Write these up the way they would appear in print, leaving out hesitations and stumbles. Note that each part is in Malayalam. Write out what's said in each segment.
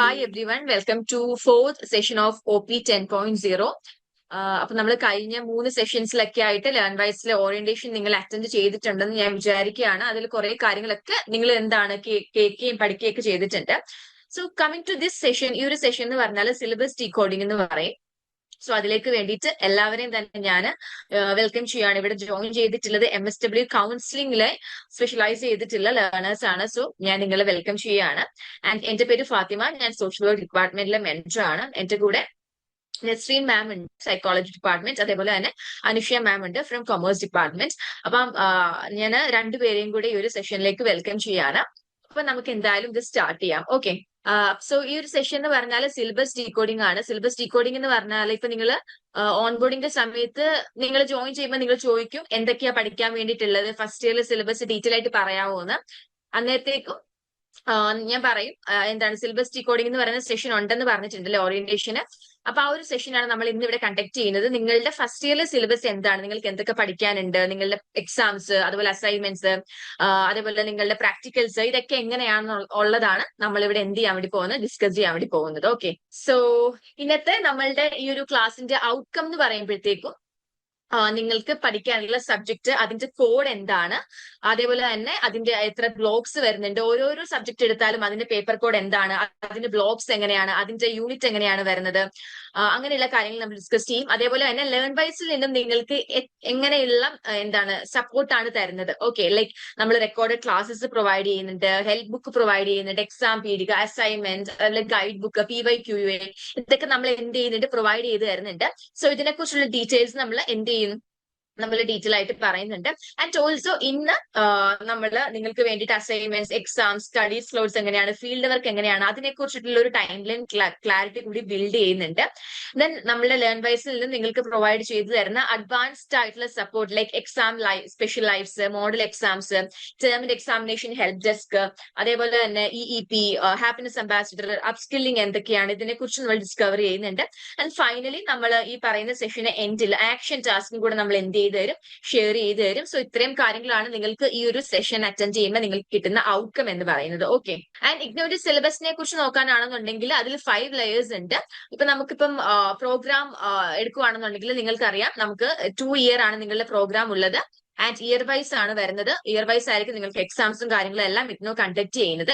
Hi everyone, welcome to fourth session of OP 10.0. അപ്പൊ നമ്മൾ കഴിഞ്ഞ 3 സെഷൻസിലൊക്കെ ആയിട്ട് ലേൺ വൈസിലെ ഓറിയന്റേഷൻ നിങ്ങൾ അറ്റൻഡ് ചെയ്തിട്ടുണ്ടെന്ന് ഞാൻ വിചാരിക്കുകയാണ്. അതിൽ കുറെ കാര്യങ്ങളൊക്കെ നിങ്ങൾ എന്താണ് കേൾക്കുകയും പഠിക്കുകയൊക്കെ ചെയ്തിട്ടുണ്ട്. So coming to this session, ഈ ഒരു സെഷൻ എന്ന് പറഞ്ഞാൽ സിലബസ് ഡീകോഡിംഗ് എന്ന് പറയും. സോ അതിലേക്ക് വേണ്ടിയിട്ട് എല്ലാവരെയും തന്നെ ഞാൻ വെൽക്കം ചെയ്യാണ്. ഇവിടെ ജോയിൻ ചെയ്തിട്ടുള്ളത് MSW കൗൺസിലിംഗിലെ സ്പെഷ്യലൈസ് ചെയ്തിട്ടുള്ള ലേണേഴ്സ് ആണ്. സോ ഞാൻ നിങ്ങളെ വെൽക്കം ചെയ്യാണ്. ആൻഡ് എന്റെ പേര് ഫാത്തിമ, ഞാൻ സോഷ്യൽ വർക്ക് ഡിപ്പാർട്ട്മെന്റിലെ മെന്റർ ആണ്. എന്റെ കൂടെ നസ്രീൻ മാം ഉണ്ട്, സൈക്കോളജി ഡിപ്പാർട്ട്മെന്റ്. അതേപോലെ തന്നെ അനുഷ്യ മാം ഉണ്ട് ഫ്രം കൊമേഴ്സ് ഡിപ്പാർട്ട്മെന്റ്. അപ്പം ഞാൻ രണ്ടുപേരെയും കൂടെ ഈ ഒരു സെഷനിലേക്ക് വെൽക്കം ചെയ്യാണ്. അപ്പൊ നമുക്ക് എന്തായാലും ഇത് സ്റ്റാർട്ട് ചെയ്യാം. ഓക്കെ, സോ ഈ ഒരു സെഷൻ എന്ന് പറഞ്ഞാൽ സിലബസ് ഡീകോഡിംഗ് ആണ്. സിലബസ് ഡീകോഡിംഗ് എന്ന് പറഞ്ഞാൽ ഇപ്പൊ നിങ്ങൾ ഓൺബോർഡിന്റെ സമയത്ത് നിങ്ങൾ ജോയിൻ ചെയ്യുമ്പോൾ നിങ്ങൾ ചോദിക്കും എന്തൊക്കെയാ പഠിക്കാൻ വേണ്ടിയിട്ടുള്ളത്, ഫസ്റ്റ് ഇയറിൽ സിലബസ് ഡീറ്റെയിൽ ആയിട്ട് പറയാമോ എന്ന്. അന്നേരത്തേക്കും ഞാൻ പറയും എന്താണ് സിലബസ് ഡീകോഡിംഗ് എന്ന് പറയുന്ന സെഷൻ ഉണ്ടെന്ന് പറഞ്ഞിട്ടുണ്ടല്ലോ ഓറിയന്റേഷന്. അപ്പൊ ആ ഒരു സെഷനാണ് നമ്മൾ ഇന്ന് ഇവിടെ കണ്ടക്ട് ചെയ്യുന്നത്. നിങ്ങളുടെ ഫസ്റ്റ് ഇയറിലെ സിലബസ് എന്താണ്, നിങ്ങൾക്ക് എന്തൊക്കെ പഠിക്കാനുണ്ട്, നിങ്ങളുടെ എക്സാംസ്, അതുപോലെ അസൈൻമെന്റ്സ്, അതേപോലെ നിങ്ങളുടെ പ്രാക്ടിക്കൽസ്, ഇതൊക്കെ എങ്ങനെയാണ് ഉള്ളതാണ് നമ്മൾ ഇവിടെ എന്ത് ചെയ്യാൻ വേണ്ടി പോകുന്നത്, ഡിസ്കസ് ചെയ്യാൻ വേണ്ടി പോകുന്നത്. ഓക്കെ, സോ ഇന്നത്തെ നമ്മളുടെ ഈ ഒരു ക്ലാസിന്റെ ഔട്ട്കം എന്ന് പറയുമ്പോഴത്തേക്കും നിങ്ങൾക്ക് പഠിക്കാനുള്ള സബ്ജക്ട്, അതിന്റെ കോഡ് എന്താണ്, അതേപോലെ തന്നെ അതിന്റെ എത്ര ബ്ലോക്സ് വരുന്നുണ്ട്, ഓരോരോ സബ്ജക്ട് എടുത്താലും അതിന്റെ പേപ്പർ കോഡ് എന്താണ്, അതിന്റെ ബ്ലോക്സ് എങ്ങനെയാണ്, അതിന്റെ യൂണിറ്റ് എങ്ങനെയാണ് വരുന്നത്, അങ്ങനെയുള്ള കാര്യങ്ങൾ നമ്മൾ ഡിസ്കസ് ചെയ്യും. അതേപോലെ തന്നെ ലേൺ വൈസിൽ നിന്നും നിങ്ങൾക്ക് എങ്ങനെയുള്ള എന്താണ് സപ്പോർട്ടാണ് തരുന്നത്. ഓക്കെ, ലൈക്ക് നമ്മൾ റെക്കോർഡഡ് ക്ലാസ്സസ് പ്രൊവൈഡ് ചെയ്യുന്നുണ്ട്, ഹെൽപ്പ് ബുക്ക് പ്രൊവൈഡ് ചെയ്യുന്നുണ്ട്, എക്സാം പീഡിക, അസൈൻമെന്റ്, ഗൈഡ് ബുക്ക്, PYQA, ഇതൊക്കെ നമ്മൾ എന്ത് ചെയ്യുന്നുണ്ട്, പ്രൊവൈഡ് ചെയ്ത് തരുന്നുണ്ട്. സോ ഇതിനെക്കുറിച്ചുള്ള ഡീറ്റെയിൽസ് നമ്മൾ എന്ത് ചെയ്യുന്നു, നമ്മൾ ഡീറ്റെയിൽ ആയിട്ട് പറയുന്നുണ്ട്. ആൻഡ് ഓൾസോ ഇന്ന് നമ്മൾ നിങ്ങൾക്ക് വേണ്ടിയിട്ട് അസൈൻമെന്റ്സ്, എക്സാംസ്, സ്റ്റഡി സ്ലോട്ട്സ് എങ്ങനെയാണ്, ഫീൽഡ് വർക്ക് എങ്ങനെയാണ്, അതിനെക്കുറിച്ചിട്ടുള്ള ഒരു ടൈം ലൈൻ ക്ലാരിറ്റി കൂടി ബിൽഡ് ചെയ്യുന്നുണ്ട്. ദെൻ നമ്മുടെ ലേൺ വൈസിൽ നിന്ന് നിങ്ങൾക്ക് പ്രൊവൈഡ് ചെയ്തു തരുന്ന അഡ്വാൻസ്ഡ് ആയിട്ടുള്ള support like exam special lives, model exams, ടേമിന്റെ എക്സാമിനേഷൻ ഹെൽപ്പ് ഡെസ്ക്, അതേപോലെ തന്നെ EEP, ഹാപ്പിനെസ് അംബാസിഡർ, അപ്സ്കില്ലിംഗ് എന്തൊക്കെയാണ്, ഇതിനെക്കുറിച്ച് നമ്മൾ ഡിസ്കവർ ചെയ്യുന്നുണ്ട്. ആൻഡ് ഫൈനലി നമ്മൾ ഈ പറയുന്ന സെഷന് എൻഡിൽ ആക്ഷൻ ടാസ്കും കൂടെ നമ്മൾ എന്ത് തരും, ഷെയർ ചെയ്ത് തരും. സോ ഇത്രയും കാര്യങ്ങളാണ് നിങ്ങൾക്ക് ഈ ഒരു സെഷൻ അറ്റൻഡ് ചെയ്യുമ്പോൾ നിങ്ങൾക്ക് കിട്ടുന്ന ഔട്ട്കം എന്ന് പറയുന്നത്. ഓക്കെ, ആൻഡ് ഇഗ്നോയുടെ സിലബസിനെ കുറിച്ച് നോക്കാനാണെന്നുണ്ടെങ്കിൽ അതിൽ 5 ലെയേഴ്സ് ഉണ്ട്. ഇപ്പൊ നമുക്കിപ്പം പ്രോഗ്രാം എടുക്കുകയാണെന്നുണ്ടെങ്കിൽ നിങ്ങൾക്കറിയാം നമുക്ക് 2 ഇയർ ആണ് നിങ്ങളുടെ പ്രോഗ്രാം ഉള്ളത്. ആൻഡ് ഇയർ വൈസ് ആണ് വരുന്നത്. ഇയർ വൈസ് ആയിരിക്കും നിങ്ങൾക്ക് എക്സാംസും കാര്യങ്ങളും എല്ലാം ഇഗ്നോ കണ്ടക്ട് ചെയ്യുന്നത്.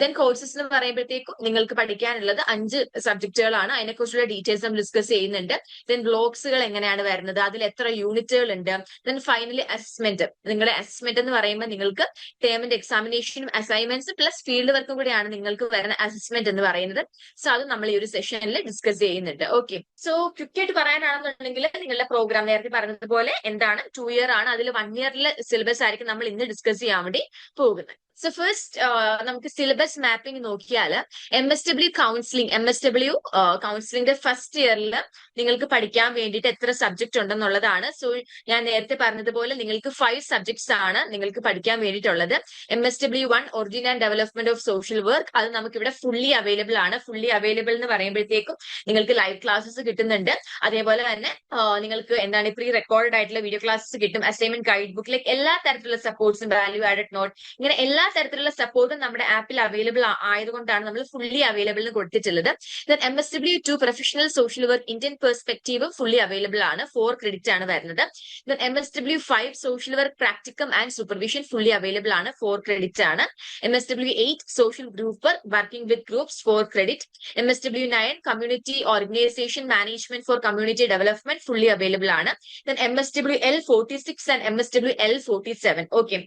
ദെൻ കോഴ്സസ് എന്ന് പറയുമ്പോഴത്തേക്കും നിങ്ങൾക്ക് പഠിക്കാനുള്ളത് 5 സബ്ജക്റ്റുകളാണ്. അതിനെക്കുറിച്ചുള്ള ഡീറ്റെയിൽസ് നമ്മൾ ഡിസ്കസ് ചെയ്യുന്നുണ്ട്. ദെൻ ബ്ലോക്സുകൾ എങ്ങനെയാണ് വരുന്നത്, അതിൽ എത്ര യൂണിറ്റുകൾ ഉണ്ട്. Then finally assessment. നിങ്ങളുടെ അസസ്മെന്റ് എന്ന് പറയുമ്പോൾ നിങ്ങൾക്ക് ടേമിന്റെ എക്സാമിനേഷനും അസൈൻമെന്റ്സ് പ്ലസ് ഫീൽഡ് വർക്കും കൂടിയാണ് നിങ്ങൾക്ക് വരുന്ന അസസ്മെന്റ് എന്ന് പറയുന്നത്. സോ അത് നമ്മൾ ഈ ഒരു സെഷനിൽ ഡിസ്കസ് ചെയ്യുന്നുണ്ട്. ഓക്കെ, സോ ക്വിക്കായിട്ട് പറയാനാണെന്നുണ്ടെങ്കിൽ നിങ്ങളുടെ പ്രോഗ്രാം നേരത്തെ പറഞ്ഞതുപോലെ എന്താണ് 2 ഇയർ ആണ്. അതിൽ 1 ഇയറിലെ സിലബസ് ആയിരിക്കും നമ്മൾ ഇന്ന് ഡിസ്കസ് ചെയ്യാൻ വേണ്ടി പോകുന്നത്. സോ ഫസ്റ്റ് നമുക്ക് സിലബസ് മാപ്പിംഗ് നോക്കിയാൽ MSW കൗൺസിലിംഗിന്റെ ഫസ്റ്റ് ഇയറിൽ നിങ്ങൾക്ക് പഠിക്കാൻ വേണ്ടിയിട്ട് എത്ര സബ്ജക്ട് ഉണ്ടെന്നുള്ളതാണ്. സോ ഞാൻ നേരത്തെ പറഞ്ഞതുപോലെ നിങ്ങൾക്ക് 5 സബ്ജക്ട്സ് ആണ് നിങ്ങൾക്ക് പഠിക്കാൻ വേണ്ടിയിട്ടുള്ളത്. MSW1 origin and development of social work, അത് നമുക്ക് ഇവിടെ ഫുള്ളി അവൈലബിൾ ആണ്. ഫുള്ളി അവൈലബിൾ എന്ന് പറയുമ്പോഴത്തേക്കും നിങ്ങൾക്ക് ലൈവ് ക്ലാസ്സസ് കിട്ടുന്നുണ്ട്. അതേപോലെ തന്നെ നിങ്ങൾക്ക് എന്താണ് പ്രീ റെക്കോർഡ് ആയിട്ടുള്ള വീഡിയോ ക്ലാസ്സസ് കിട്ടും, അസൈൻമെന്റ് ഗൈഡ് ബുക്ക്, ലൈക്ക് എല്ലാ തരത്തിലുള്ള സപ്പോർട്ട്സും, വാല്യൂ ആഡഡ് നോട്ട്, ഇങ്ങനെ എല്ലാ തരത്തിലുള്ള സപ്പോർട്ടും നമ്മുടെ ആപ്പിൽ അവൈലബിൾ ആയതുകൊണ്ടാണ് നമ്മൾ ഫുള്ളി അവൈലബിൾ എന്ന് കൊടുത്തിട്ടുള്ളത്. MSW2 professional social work Indian perspective fully available ആണ്. 4 ക്രെഡിറ്റ് ആണ് വരുന്നത്. MSW5 social work practicum and supervision fully available ആണ്. 4 ക്രെഡിറ്റ് ആണ്. MSW8 social group work working with groups 4 credit. MSW9 community organisation management for community development fully available ആണ്. MSWL46 and MSWL47. ഓക്കെ,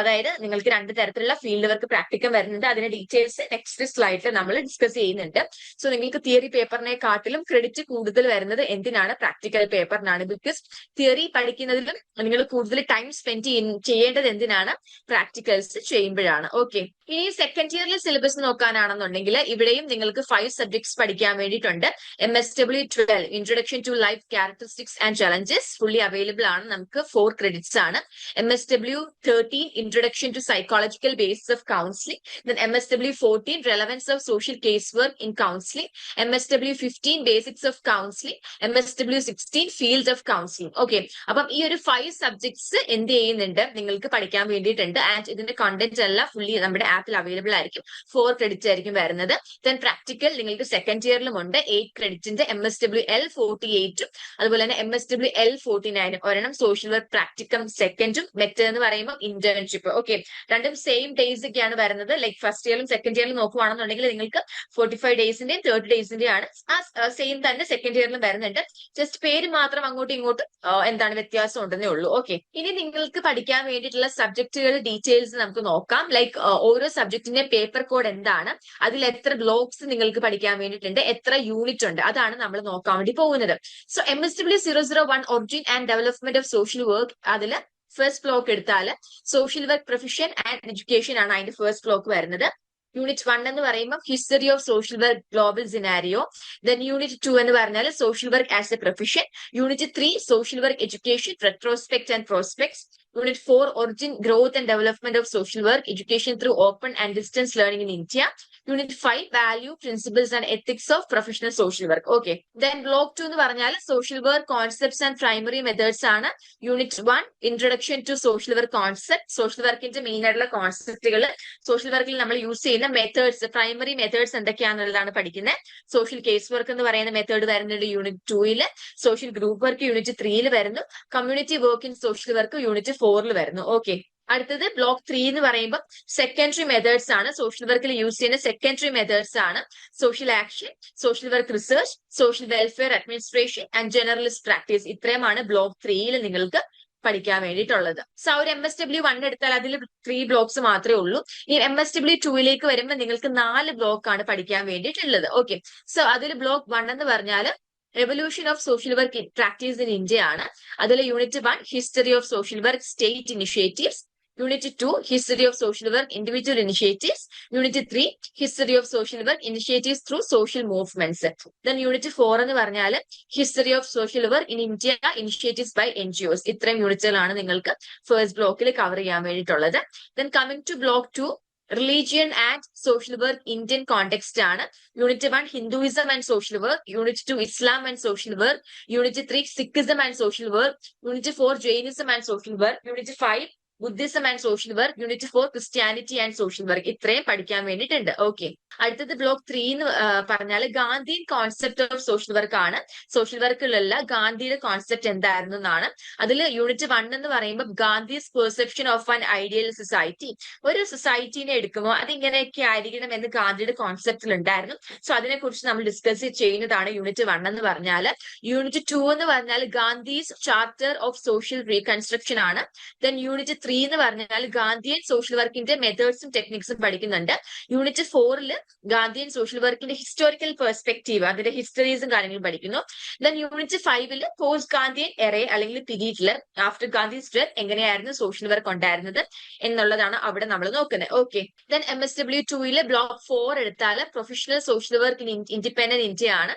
അതായത് നിങ്ങൾക്ക് 2 തരത്തിലുള്ള ഫീൽഡ് വർക്ക് പ്രാക്ടിക്കം വരുന്നുണ്ട്. അതിന്റെ ഡീറ്റെയിൽസ് നെക്സ്റ്റ് സ്ലൈഡിൽ നമ്മൾ ഡിസ്കസ് ചെയ്യുന്നുണ്ട്. സോ നിങ്ങൾക്ക് തിയറി പേപ്പറിനെ കാട്ടിലും ക്രെഡിറ്റ് കൂടുതൽ വരുന്നത് എന്തിനാണ്, പ്രാക്ടിക്കൽ പേപ്പറിനാണ്. ബിക്കോസ് തിയറി പഠിക്കുന്നതിലും നിങ്ങൾ കൂടുതൽ ടൈം സ്പെൻഡ് ചെയ്യേണ്ടത് എന്തിനാണ്, പ്രാക്ടിക്കൽസ് ചെയ്യുമ്പോഴാണ്. ഓക്കെ, ഇനി സെക്കൻഡ് ഇയറിലെ സിലബസ് നോക്കാനാണെന്നുണ്ടെങ്കിൽ ഇവിടെയും നിങ്ങൾക്ക് 5 സബ്ജക്ട്സ് പഠിക്കാൻ വേണ്ടിയിട്ടുണ്ട്. MSW12 introduction to life characteristics and challenges fully available ആണ്. നമുക്ക് 4 ക്രെഡിറ്റ്സ് ആണ്. MSW13 introduction to psychology pedagogical basis of counseling. Then MSW 14, relevance of social casework in counseling. MSW 15, basics of counseling. MSW 16, field of counseling. Okay. അപ്പം ഈ ഒരു 5 സബ്ജക്ട്സ് എന്ത് ചെയ്യുന്നുണ്ട് നിങ്ങൾക്ക് പഠിക്കാൻ വേണ്ടിയിട്ടുണ്ട്. ആൻഡ് ഇതിന്റെ കണ്ടന്റ് എല്ലാം ഫുള്ളി നമ്മുടെ ആപ്പിൽ അവൈലബിൾ ആയിരിക്കും. 4 ക്രെഡിറ്റ്സ് ആയിരിക്കും വരുന്നത്. ദെൻ പ്രാക്ടിക്കൽ നിങ്ങൾക്ക് സെക്കൻഡ് ഇയറിലും ഉണ്ട് 8 ക്രെഡിറ്റ്സിന്റെ MSW L 48, അതുപോലെ തന്നെ MSW L 49 ഒരെണ്ണം സോഷ്യൽ വർക്ക് പ്രാക്ടിക്കം സെക്കൻഡും മെറ്റർ എന്ന് പറയുമ്പോൾ ഇന്റേൺഷിപ്പ്. ഓക്കെ, രണ്ടും സെയിം ഡേയ്സ് ഒക്കെയാണ് വരുന്നത്. ലൈക് ഫസ്റ്റ് ഇയറിലും സെക്കൻഡ് ഇയറിലും നോക്കുവാണെന്നുണ്ടെങ്കിൽ നിങ്ങൾക്ക് 45 ഡേയ്സിന്റെയും 30 ഡേയ്സിന്റെയും ആണ്. ആ സെയിം തന്നെ സെക്കൻഡ് ഇയറിലും വരുന്നുണ്ട്. ജസ്റ്റ് പേര് മാത്രം അങ്ങോട്ടും ഇങ്ങോട്ടും എന്താണ് വ്യത്യാസം ഉണ്ടെന്നേ ഉള്ളൂ. ഓക്കെ, ഇനി നിങ്ങൾക്ക് പഠിക്കാൻ വേണ്ടിയിട്ടുള്ള സബ്ജക്റ്റുകൾ ഡീറ്റെയിൽസ് നമുക്ക് നോക്കാം. ലൈക്ക് ഓരോ സബ്ജക്റ്റിന്റെ പേപ്പർ കോഡ് എന്താണ്, അതിൽ എത്ര ബ്ലോക്സ് നിങ്ങൾക്ക് പഠിക്കാൻ വേണ്ടിയിട്ടുണ്ട്, എത്ര യൂണിറ്റ് ഉണ്ട്, അതാണ് നമ്മൾ നോക്കാൻ വേണ്ടി പോകുന്നത്. So MSW 001 origin and development of social work, അതിൽ ഫസ്റ്റ് ബ്ലോക്ക് എടുത്താല് social work profession and education ആണ് അതിന്റെ ഫസ്റ്റ് ബ്ലോക്ക് വരുന്നത്. യൂണിറ്റ് 1 എന്ന് പറയുമ്പോൾ history of social work global scenario. Then unit 2 എന്ന് പറഞ്ഞാൽ social work as A profession. Unit 3 social work education retrospect and prospects. Unit 4, origin, growth and development of social work, education through open and distance learning in India. Unit 5, value, principles and ethics of professional social work. Okay. Then block 2 എന്ന് പറഞ്ഞാൽ social work concepts and primary methods ആണ്. Unit 1, introduction to social work concept. social workന്റെ മെയിൻ ആയിട്ടുള്ള കോൺസെപ്റ്റുകൾ, സോഷ്യൽ വർക്കിൽ നമ്മൾ യൂസ് ചെയ്യുന്ന മെത്തേഡ്സ്, പ്രൈമറി മെത്തേഡ്സ് എന്തൊക്കെയാണെന്നുള്ളതാണ് പഠിക്കുന്നത്. സോഷ്യൽ കേസ് വർക്ക് എന്ന് പറയുന്ന മെത്തേഡ് വരുന്നുണ്ട് unit 2 social group work unit 3 വരുന്നു. Community work in social work unit 4 വരുന്നു. ഓക്കെ, അടുത്തത് ബ്ലോക്ക് 3 എന്ന് പറയുമ്പോൾ സെക്കൻഡറി മെത്തേഡ്സ് ആണ്. സോഷ്യൽ വർക്കിൽ യൂസ് ചെയ്യുന്ന സെക്കൻഡറി മെത്തേഡ്സ് ആണ് social action, social work research, social welfare administration and generalist practice. ഇത്രയുമാണ് ബ്ലോക്ക് 3 നിങ്ങൾക്ക് പഠിക്കാൻ വേണ്ടിയിട്ടുള്ളത്. സോ ഒരു MSW 1 എടുത്താൽ അതിൽ 3 ബ്ലോക്സ് മാത്രമേ ഉള്ളൂ. ഈ MSW 2 വരുമ്പോൾ നിങ്ങൾക്ക് 4 ബ്ലോക്ക് ആണ് പഠിക്കാൻ വേണ്ടിയിട്ടുള്ളത്. ഓക്കെ, സോ അതിൽ ബ്ലോക്ക് 1 എന്ന് പറഞ്ഞാൽ revolution of social work practice in India ആണ്. അതിൽ unit 1 history of social work state initiatives. Unit 2 history of social work individual initiatives. Unit 3 history of social work initiatives through social movements. Then unit 4 എന്ന് പറഞ്ഞാൽ history of social work in India initiatives by NGOs. ഇത്രയും യൂണിറ്റുകളാണ് നിങ്ങൾക്ക് ഫസ്റ്റ് ബ്ലോക്കിൽ കവർ ചെയ്യാൻ വേണ്ടിയിട്ടുള്ളത്. Then coming to block 2, religion and social work Indian context ആണ്. Unit 1 Hinduism and social work. Unit 2 Islam and social work. Unit 3 Sikhism and social work. Unit 4 Jainism and social work. Unit 5 Buddhism and social work. Unit 4 Christianity and social work. ഇത്രയും പഠിക്കാൻ വേണ്ടിയിട്ടുണ്ട്. ഓക്കെ, അടുത്തത് ബ്ലോക്ക് 3 എന്ന് പറഞ്ഞാൽ Gandhi concept of social work ആണ്. സോഷ്യൽ വർക്കിലുള്ള ഗാന്ധിയുടെ കോൺസെപ്റ്റ് എന്തായിരുന്നു എന്നാണ്. അതിൽ യൂണിറ്റ് 1 എന്ന് പറയുമ്പോൾ Gandhi's perception of an ideal society. ഒരു സൊസൈറ്റിനെ എടുക്കുമ്പോൾ അതിങ്ങനെയൊക്കെ ആയിരിക്കണം എന്ന് ഗാന്ധിയുടെ കോൺസെപ്റ്റിൽ ഉണ്ടായിരുന്നു. സോ അതിനെ കുറിച്ച് നമ്മൾ ഡിസ്കസ് ചെയ്യുന്നതാണ് യൂണിറ്റ് 1 എന്ന് പറഞ്ഞാൽ. യൂണിറ്റ് 2 എന്ന് പറഞ്ഞാൽ Gandhi's charter of social reconstruction ആണ്. ദെൻ യൂണിറ്റ് 3 എന്ന് പറഞ്ഞാൽ ഗാന്ധിയൻ സോഷ്യൽ വർക്കിന്റെ മെത്തേഡ്സും ടെക്നിക്സും പഠിക്കുന്നുണ്ട്. യൂണിറ്റ് 4 ഗാന്ധിയൻ സോഷ്യൽ വർക്കിന്റെ ഹിസ്റ്റോറിക്കൽ പെർസ്പെക്റ്റീവ്, അതിന്റെ ഹിസ്റ്ററീസും കാര്യങ്ങളും പഠിക്കുന്നു. Then unit 5 post Gandhian array അല്ലെങ്കിൽ പീരീഡില് ആഫ്റ്റർ ഗാന്ധീസ് ഡെത്ത് എങ്ങനെയായിരുന്നു സോഷ്യൽ വർക്ക് ഉണ്ടായിരുന്നത് എന്നുള്ളതാണ് അവിടെ നമ്മൾ നോക്കുന്നത്. ഓക്കെ, ദെൻ MSW 2 ബ്ലോക്ക് 4 എടുത്താൽ professional social work in independent India ആണ്.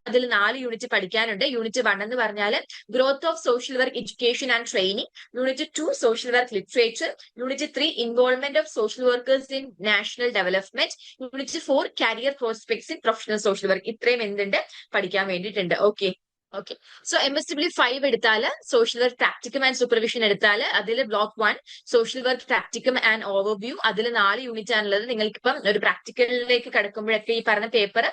അതിൽ 4 യൂണിറ്റ് പഠിക്കാനുണ്ട്. യൂണിറ്റ് 1 എന്ന് പറഞ്ഞാൽ growth of social work education and training. Unit 2 social work literature. Unit 3 involvement of social workers in national development. Unit 4 career prospects in professional social work. ഇത്രയും എന്തുണ്ട് പഠിക്കാൻ വേണ്ടിയിട്ടുണ്ട്. ഓക്കെ, സോ MSW 5 എടുത്താൽ social work practicum and supervision എടുത്താൽ അതിൽ block 1 social work practicum and overview. അതിൽ 4 യൂണിറ്റ് ആണുള്ളത്. നിങ്ങൾക്കിപ്പം ഒരു പ്രാക്ടിക്കലിലേക്ക് കടക്കുമ്പോഴൊക്കെ ഈ പറഞ്ഞ പേപ്പർ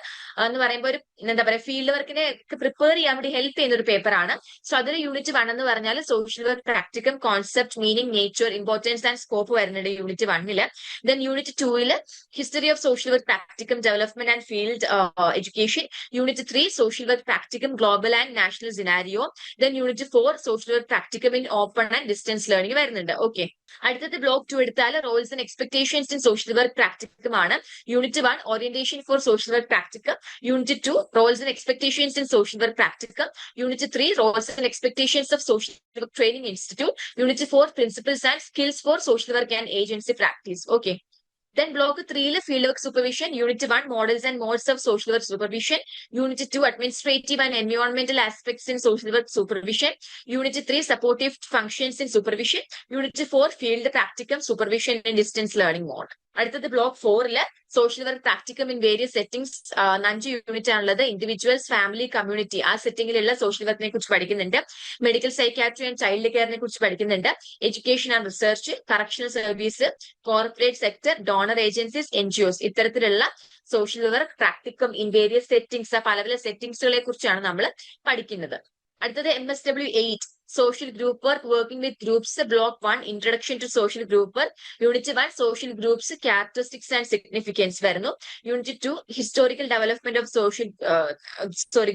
എന്ന് പറയുമ്പോൾ ഒരു എന്താ പറയുക ഫീൽഡ് വർക്കിനെ പ്രിപ്പയർ ചെയ്യാൻ വേണ്ടി ഹെൽപ്പ് ചെയ്യുന്ന ഒരു പേപ്പറാണ്. സോ അതിൽ യൂണിറ്റ് 1 എന്ന് പറഞ്ഞാൽ social work practicum concept meaning nature importance and scope വരുന്നുണ്ട് unit 1. Then unit 2 history of social work practicum development and field education. Unit 3 social work practicum global and national scenario. Then unit 4 social work practicum in open and distance learning വരുന്നുണ്ട്. ഓക്കെ, അടുത്തത് ബ്ലോക്ക് 2 എടുത്താൽ roles and expectations in social work practicum ആണ്. Unit 1 orientation for social work practicum. Unit 2 Rolls and expectations in social work practicum. Unit 3 Rolls and expectations of social work training institute. Unit 4 principles and skills four social work and agency practice. Okay, Then block 3 field work supervision, unit 1 models and modes of social work supervision, unit 2 administrative and environmental aspects in social work supervision, unit 3 supportive functions in supervision, unit 4 field practicum supervision in distance learning mode. അടുത്തത് block 4 social work practicum in various settings 5 unit ആണുള്ളത്. ഇൻഡിവിജ്വൽസ്, ഫാമിലി, കമ്മ്യൂണിറ്റി ആ സെറ്റിംഗിലുള്ള സോഷ്യൽ വർക്കിനെ കുറിച്ച് പഠിക്കുന്നുണ്ട്. മെഡിക്കൽ സൈക്കാട്രി ആൻഡ് ചൈൽഡ് കെയറിനെ കുറിച്ച് പഠിക്കുന്നുണ്ട്. Education and research, correctional service, corporate sector, donor agencies, NGOs ഇത്തരത്തിലുള്ള social work practicum in various settings പല പല സെറ്റിംഗ്സുകളെ കുറിച്ചാണ് നമ്മൾ പഠിക്കുന്നത്. അടുത്തത് MSW8 social group work, working with groups, block 1 introduction to social group work, unit 1 social groups characteristics and significance വരുന്നു. unit 2 historical development of social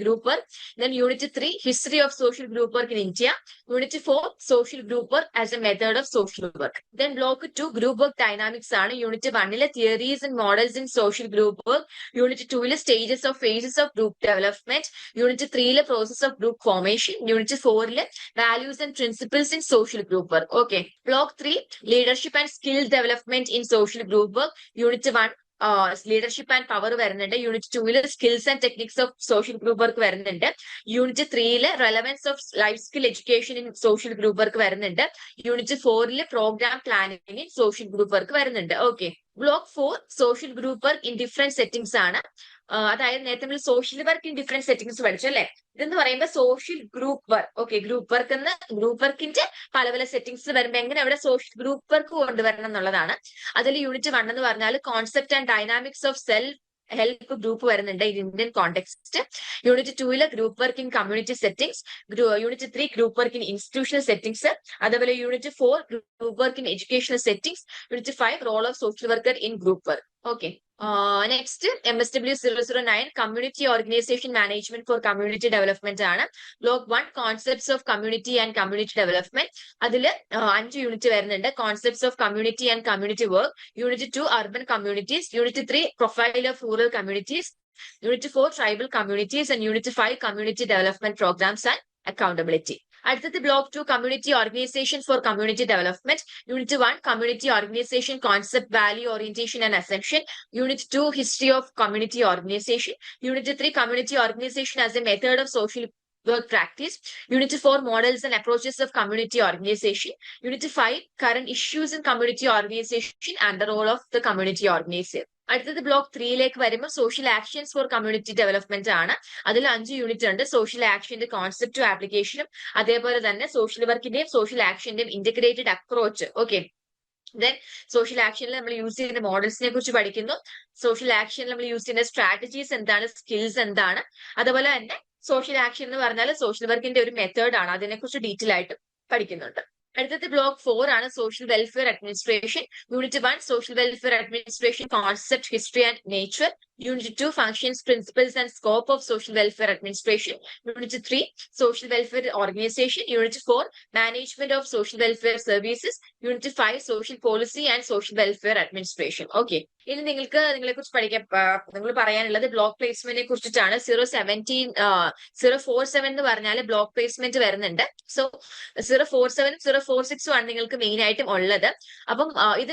group work, then unit 3 history of social group work in India, unit 4 social group work as a method of social work. then block 2 group work dynamics ആണ്. unit 1 theories and models in social group work, unit 2 stages of phases of group development, unit 3 process of group formation, unit 4 values and principles in social group work. Okay. Block 3 leadership and skill development in social group work, unit 1 leadership and power വരുന്നുണ്ട്. unit 2 skills and techniques of social group work വരുന്നുണ്ട്. unit 3 relevance of life skill education in social group work വരുന്നുണ്ട്. unit 4 program planning in social group work വരുന്നുണ്ട്. Okay. block 4 social group work in different settings ആണ്. അതായത് നേരത്തെ നമ്മൾ social work in different settings പഠിച്ചു അല്ലെ. ഇതെന്ന് പറയുമ്പോൾ social group work. Okay, group work എന്ന് ഗ്രൂപ്പ് വർക്കിന്റെ പല പല സെറ്റിംഗ്സ് വരുമ്പോൾ എങ്ങനെ അവിടെ സോഷ്യൽ ഗ്രൂപ്പ് വർക്ക് കൊണ്ടുവരണം എന്നുള്ളതാണ്. അതിൽ യൂണിറ്റ് 1 എന്ന് പറഞ്ഞാൽ concept and dynamics of self help group വരുന്നുണ്ട് Indian context. Unit 2 group work in community settings, unit 3 group work in institutional settings, അതേപോലെ unit 4 group work in educational settings, unit 5 role of social worker in group work. Okay. Next MSW 009 community organization management for community development ആണ്. block 1 concepts of community and community development. അതിൽ 5 യൂണിറ്റ് വരുന്നുണ്ട്. concepts of community and community work, unit 2 urban communities, unit 3 profile of rural communities, unit 4 tribal communities, and unit 5 community development programs and accountability. അടുത്തത് block 2 community organization for community development, unit 1 community organization concept, value, orientation and assumption, unit 2 history of community organization, unit 3 community organization as a method of social work practice, unit 4 models and approaches of community organization, unit 5 current issues in community organization and the role of the community organizer. അടുത്തത് ബ്ലോക്ക് 3 വരുമ്പോൾ social actions for community development ആണ്. അതിൽ 5 യൂണിറ്റ് ഉണ്ട്. സോഷ്യൽ ആക്ഷന്റെ കോൺസെപ്റ്റും ആപ്ലിക്കേഷനും അതേപോലെ തന്നെ സോഷ്യൽ വർക്കിന്റെയും സോഷ്യൽ ആക്ഷന്റെയും integrated approach. Okay. Then social ആക്ഷനിൽ നമ്മൾ യൂസ് ചെയ്യുന്ന മോഡൽസിനെ കുറിച്ച് പഠിക്കുന്നു. സോഷ്യൽ ആക്ഷനിൽ നമ്മൾ യൂസ് ചെയ്യുന്ന സ്ട്രാറ്റജീസ് എന്താണ്, സ്കിൽസ് എന്താണ്, അതുപോലെ തന്നെ സോഷ്യൽ ആക്ഷൻ എന്ന് പറഞ്ഞാൽ സോഷ്യൽ വർക്കിന്റെ ഒരു മെത്തേഡ് ആണ്. അതിനെക്കുറിച്ച് ഡീറ്റെയിൽ ആയിട്ട് പഠിക്കുന്നുണ്ട്. അടുത്തത് ബ്ലോക്ക് 4 ആണ് social welfare administration. Unit 1 social welfare administration concept, history and nature. Unit 2 functions, principles and scope of social welfare administration. Unit 3 social welfare organisation. Unit 4 management of social welfare services. Unit 5 social policy and social welfare administration. Okay. ഇനി നിങ്ങളെ കുറിച്ച് പഠിക്കാൻ നിങ്ങൾ പറയാനുള്ളത് ബ്ലോക്ക് പ്ലേസ്മെന്റിനെ കുറിച്ചിട്ടാണ്. 047 എന്ന് പറഞ്ഞാൽ ബ്ലോക്ക് പ്ലേസ്മെന്റ് വരുന്നുണ്ട്. സോ 047 046 ആണ് നിങ്ങൾക്ക് മെയിൻ ആയിട്ടും ഉള്ളത്. അപ്പം ഇത്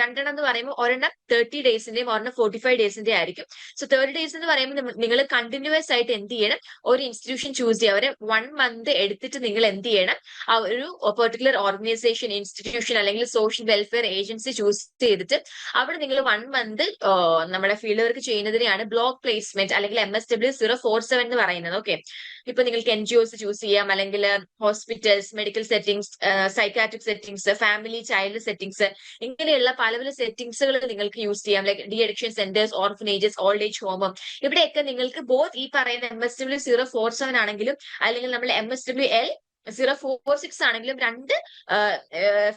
രണ്ടെണ്ണം എന്ന് പറയുമ്പോൾ ഒരെണ്ണം 30 ഡേയ്സിന്റെയും ഒരെണ്ണം 45 ഡേയ്സിന്റെ ആയിരിക്കും. സോ 30 ഡേയ്സ് എന്ന് പറയുമ്പോൾ നിങ്ങൾ കണ്ടിന്യൂസ് ആയിട്ട് എന്ത് ചെയ്യണം, ഒരു ഇൻസ്റ്റിറ്റ്യൂഷൻ ചൂസ് ചെയ്യുക. അവരെ 1 മന്ത് എടുത്തിട്ട് നിങ്ങൾ എന്ത് ചെയ്യണം, ആ ഒരു പെർട്ടിക്കുലർ ഓർഗനൈസേഷൻ, ഇൻസ്റ്റിറ്റ്യൂഷൻ അല്ലെങ്കിൽ സോഷ്യൽ വെൽഫെയർ ഏജൻസി ചൂസ് ചെയ്തിട്ട് അവിടെ നിങ്ങൾ 1 മന്ത് നമ്മുടെ ഫീൽഡ് വർക്ക് ചെയ്യുന്നതിനെയാണ് ബ്ലോക്ക് പ്ലേസ്മെന്റ് അല്ലെങ്കിൽ MSW 047 എന്ന് പറയുന്നത്. ഓക്കെ. ഇപ്പൊ നിങ്ങൾക്ക് NGOs ചൂസ് ചെയ്യാം, അല്ലെങ്കിൽ hospitals, medical settings, psychiatric settings, family child settings, ഇങ്ങനെയുള്ള പല പല സെറ്റിംഗ്സുകൾ നിങ്ങൾക്ക് യൂസ് ചെയ്യാം. Like de addiction centres, orphanages, old age home. ഇവിടെയൊക്കെ നിങ്ങൾക്ക് ബോത്ത് ഈ പറയുന്ന MSW 047 ആണെങ്കിലും അല്ലെങ്കിൽ നമ്മൾ MSW L 046 ആണെങ്കിലും രണ്ട്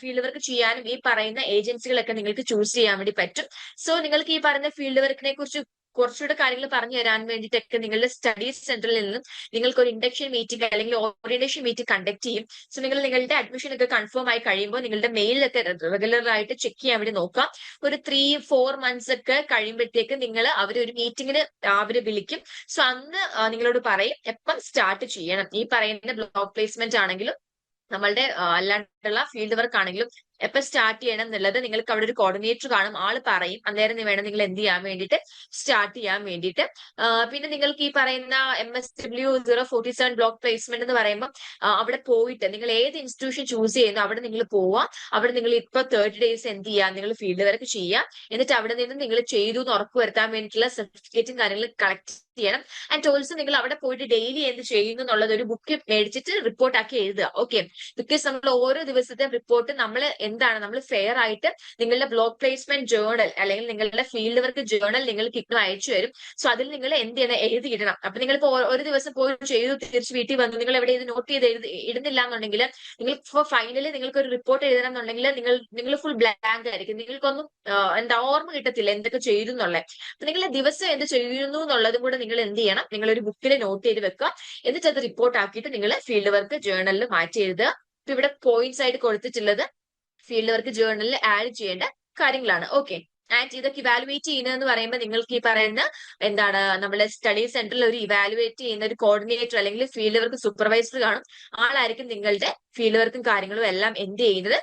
ഫീൽഡ് വർക്ക് ചെയ്യാനും ഈ പറയുന്ന ഏജൻസികളൊക്കെ നിങ്ങൾക്ക് ചൂസ് ചെയ്യാൻ വേണ്ടി പറ്റും. സോ നിങ്ങൾക്ക് ഈ പറയുന്ന ഫീൽഡ് വർക്കിനെ കുറിച്ച് കുറച്ചുകൂടെ കാര്യങ്ങൾ പറഞ്ഞു തരാൻ വേണ്ടിയിട്ടൊക്കെ നിങ്ങളുടെ സ്റ്റഡീസ് സെന്ററിൽ നിന്നും നിങ്ങൾക്ക് ഒരു ഇൻഡക്ഷൻ മീറ്റിംഗ് അല്ലെങ്കിൽ ഓറിയന്റേഷൻ മീറ്റിംഗ് കണ്ടക്ട് ചെയ്യും. സോ നിങ്ങളുടെ അഡ്മിഷൻ ഒക്കെ കൺഫേം ആയി കഴിയുമ്പോൾ നിങ്ങളുടെ മെയിലൊക്കെ റെഗുലർ ആയിട്ട് ചെക്ക് ചെയ്യാൻ വേണ്ടി നോക്കാം. ഒരു 3-4 months ഒക്കെ കഴിയുമ്പോഴത്തേക്ക് നിങ്ങൾ അവരൊരു മീറ്റിംഗിന് അവര് വിളിക്കും. സോ അന്ന് നിങ്ങളോട് പറയും എപ്പം സ്റ്റാർട്ട് ചെയ്യണം. ഈ പറയുന്ന ബ്ലോക്ക് പ്ലേസ്മെന്റ് ആണെങ്കിലും നമ്മളുടെ അല്ലാണ്ടുള്ള ഫീൽഡ് വർക്ക് ആണെങ്കിലും എപ്പൊ സ്റ്റാർട്ട് ചെയ്യണം എന്നുള്ളത് നിങ്ങൾക്ക് അവിടെ ഒരു കോർഡിനേറ്റർ കാണും, ആള് പറയും, അന്നേരം വേണം നിങ്ങൾ എന്ത് ചെയ്യാൻ വേണ്ടിയിട്ട് സ്റ്റാർട്ട് ചെയ്യാൻ വേണ്ടിയിട്ട്. പിന്നെ നിങ്ങൾക്ക് ഈ പറയുന്ന MSW047 ബ്ലോക്ക് പ്ലേസ്മെന്റ് എന്ന് പറയുമ്പോൾ അവിടെ പോയിട്ട് നിങ്ങൾ ഏത് ഇൻസ്റ്റിറ്റ്യൂഷൻ ചൂസ് ചെയ്യുന്നു അവിടെ നിങ്ങൾ പോവുക. അവിടെ നിങ്ങൾ ഇപ്പൊ 30 days എന്ത് ചെയ്യുക, നിങ്ങൾ ഫീൽഡ് വർക്ക് ചെയ്യുക. എന്നിട്ട് അവിടെ നിന്ന് നിങ്ങൾ ചെയ്തു എന്ന് ഉറപ്പ് വരുത്താൻ വേണ്ടിയിട്ടുള്ള സർട്ടിഫിക്കറ്റും കാര്യങ്ങളും കളക്ട് ചെയ്യണം. ആൻഡ് ഓൾസോ നിങ്ങൾ അവിടെ പോയിട്ട് ഡെയിലി എന്ത് ചെയ്യുന്നു എന്നുള്ളത് ഒരു ബുക്ക് മേടിച്ചിട്ട് റിപ്പോർട്ട് ആക്കി എഴുതുക. ഓക്കെ, ബിക്കോസ് നമ്മൾ ഓരോ ദിവസത്തെ റിപ്പോർട്ട് നമ്മൾ ഫെയർ ആയിട്ട് നിങ്ങളുടെ ബ്ലോക്ക് പ്ലേസ്മെന്റ് ജേർണൽ അല്ലെങ്കിൽ നിങ്ങളുടെ ഫീൽഡ് വർക്ക് ജേർണൽ നിങ്ങൾക്ക് ഇപ്പം അയച്ചു തരും. സോ അതിൽ നിങ്ങൾ എന്ത് ചെയ്യണം, എഴുതിയിടണം. അപ്പൊ നിങ്ങൾ ഇപ്പോൾ ഒരു ദിവസം പോയി ചെയ്തു തിരിച്ച് വീട്ടിൽ വന്നു, നിങ്ങൾ എവിടെ ഇത് നോട്ട് ചെയ്ത് ഇടുന്നില്ല എന്നുണ്ടെങ്കിൽ നിങ്ങൾ ഇപ്പോൾ ഫൈനലി നിങ്ങൾക്ക് ഒരു റിപ്പോർട്ട് എഴുതണം എന്നുണ്ടെങ്കിൽ നിങ്ങൾ ഫുൾ ബ്ലാങ്ക് ആയിരിക്കും. നിങ്ങൾക്കൊന്നും എന്താ ഓർമ്മ കിട്ടത്തില്ല എന്തൊക്കെ ചെയ്തു എന്നുള്ളത്. അപ്പൊ നിങ്ങൾ ദിവസം എന്ത് ചെയ്യുന്നു എന്നുള്ളതും കൂടെ നിങ്ങൾ എന്ത് ചെയ്യണം, നിങ്ങൾ ഒരു ബുക്കിൽ നോട്ട് ചെയ്ത് വെക്കുക. എന്നിട്ട് അത് റിപ്പോർട്ട് ആക്കിയിട്ട് നിങ്ങൾ ഫീൽഡ് വർക്ക് ജേർണലിൽ മാറ്റി എഴുതുക. ഇപ്പൊ ഇവിടെ പോയിന്റ്സ് ആയിട്ട് കൊടുത്തിട്ടുള്ളത് ഫീൽഡ് വർക്ക് ജേർണലിൽ ആഡ് ചെയ്യേണ്ട കാര്യങ്ങളാണ്. ഓക്കെ, ആൻഡ് ഇതൊക്കെ ഇവാലുവേറ്റ് ചെയ്യുന്നതെന്ന് പറയുമ്പോൾ നിങ്ങൾക്ക് ഈ പറയുന്ന എന്താണ് നമ്മുടെ സ്റ്റഡി സെന്ററിൽ ഒരു ഇവാലുവേറ്റ് ചെയ്യുന്ന ഒരു കോർഡിനേറ്റർ അല്ലെങ്കിൽ ഫീൽഡ് വർക്ക് സൂപ്പർവൈസർ കാണും. ആളായിരിക്കും നിങ്ങളുടെ ഫീൽഡ് വർക്കും കാര്യങ്ങളും എല്ലാം എന്ത് ചെയ്യുന്നത്,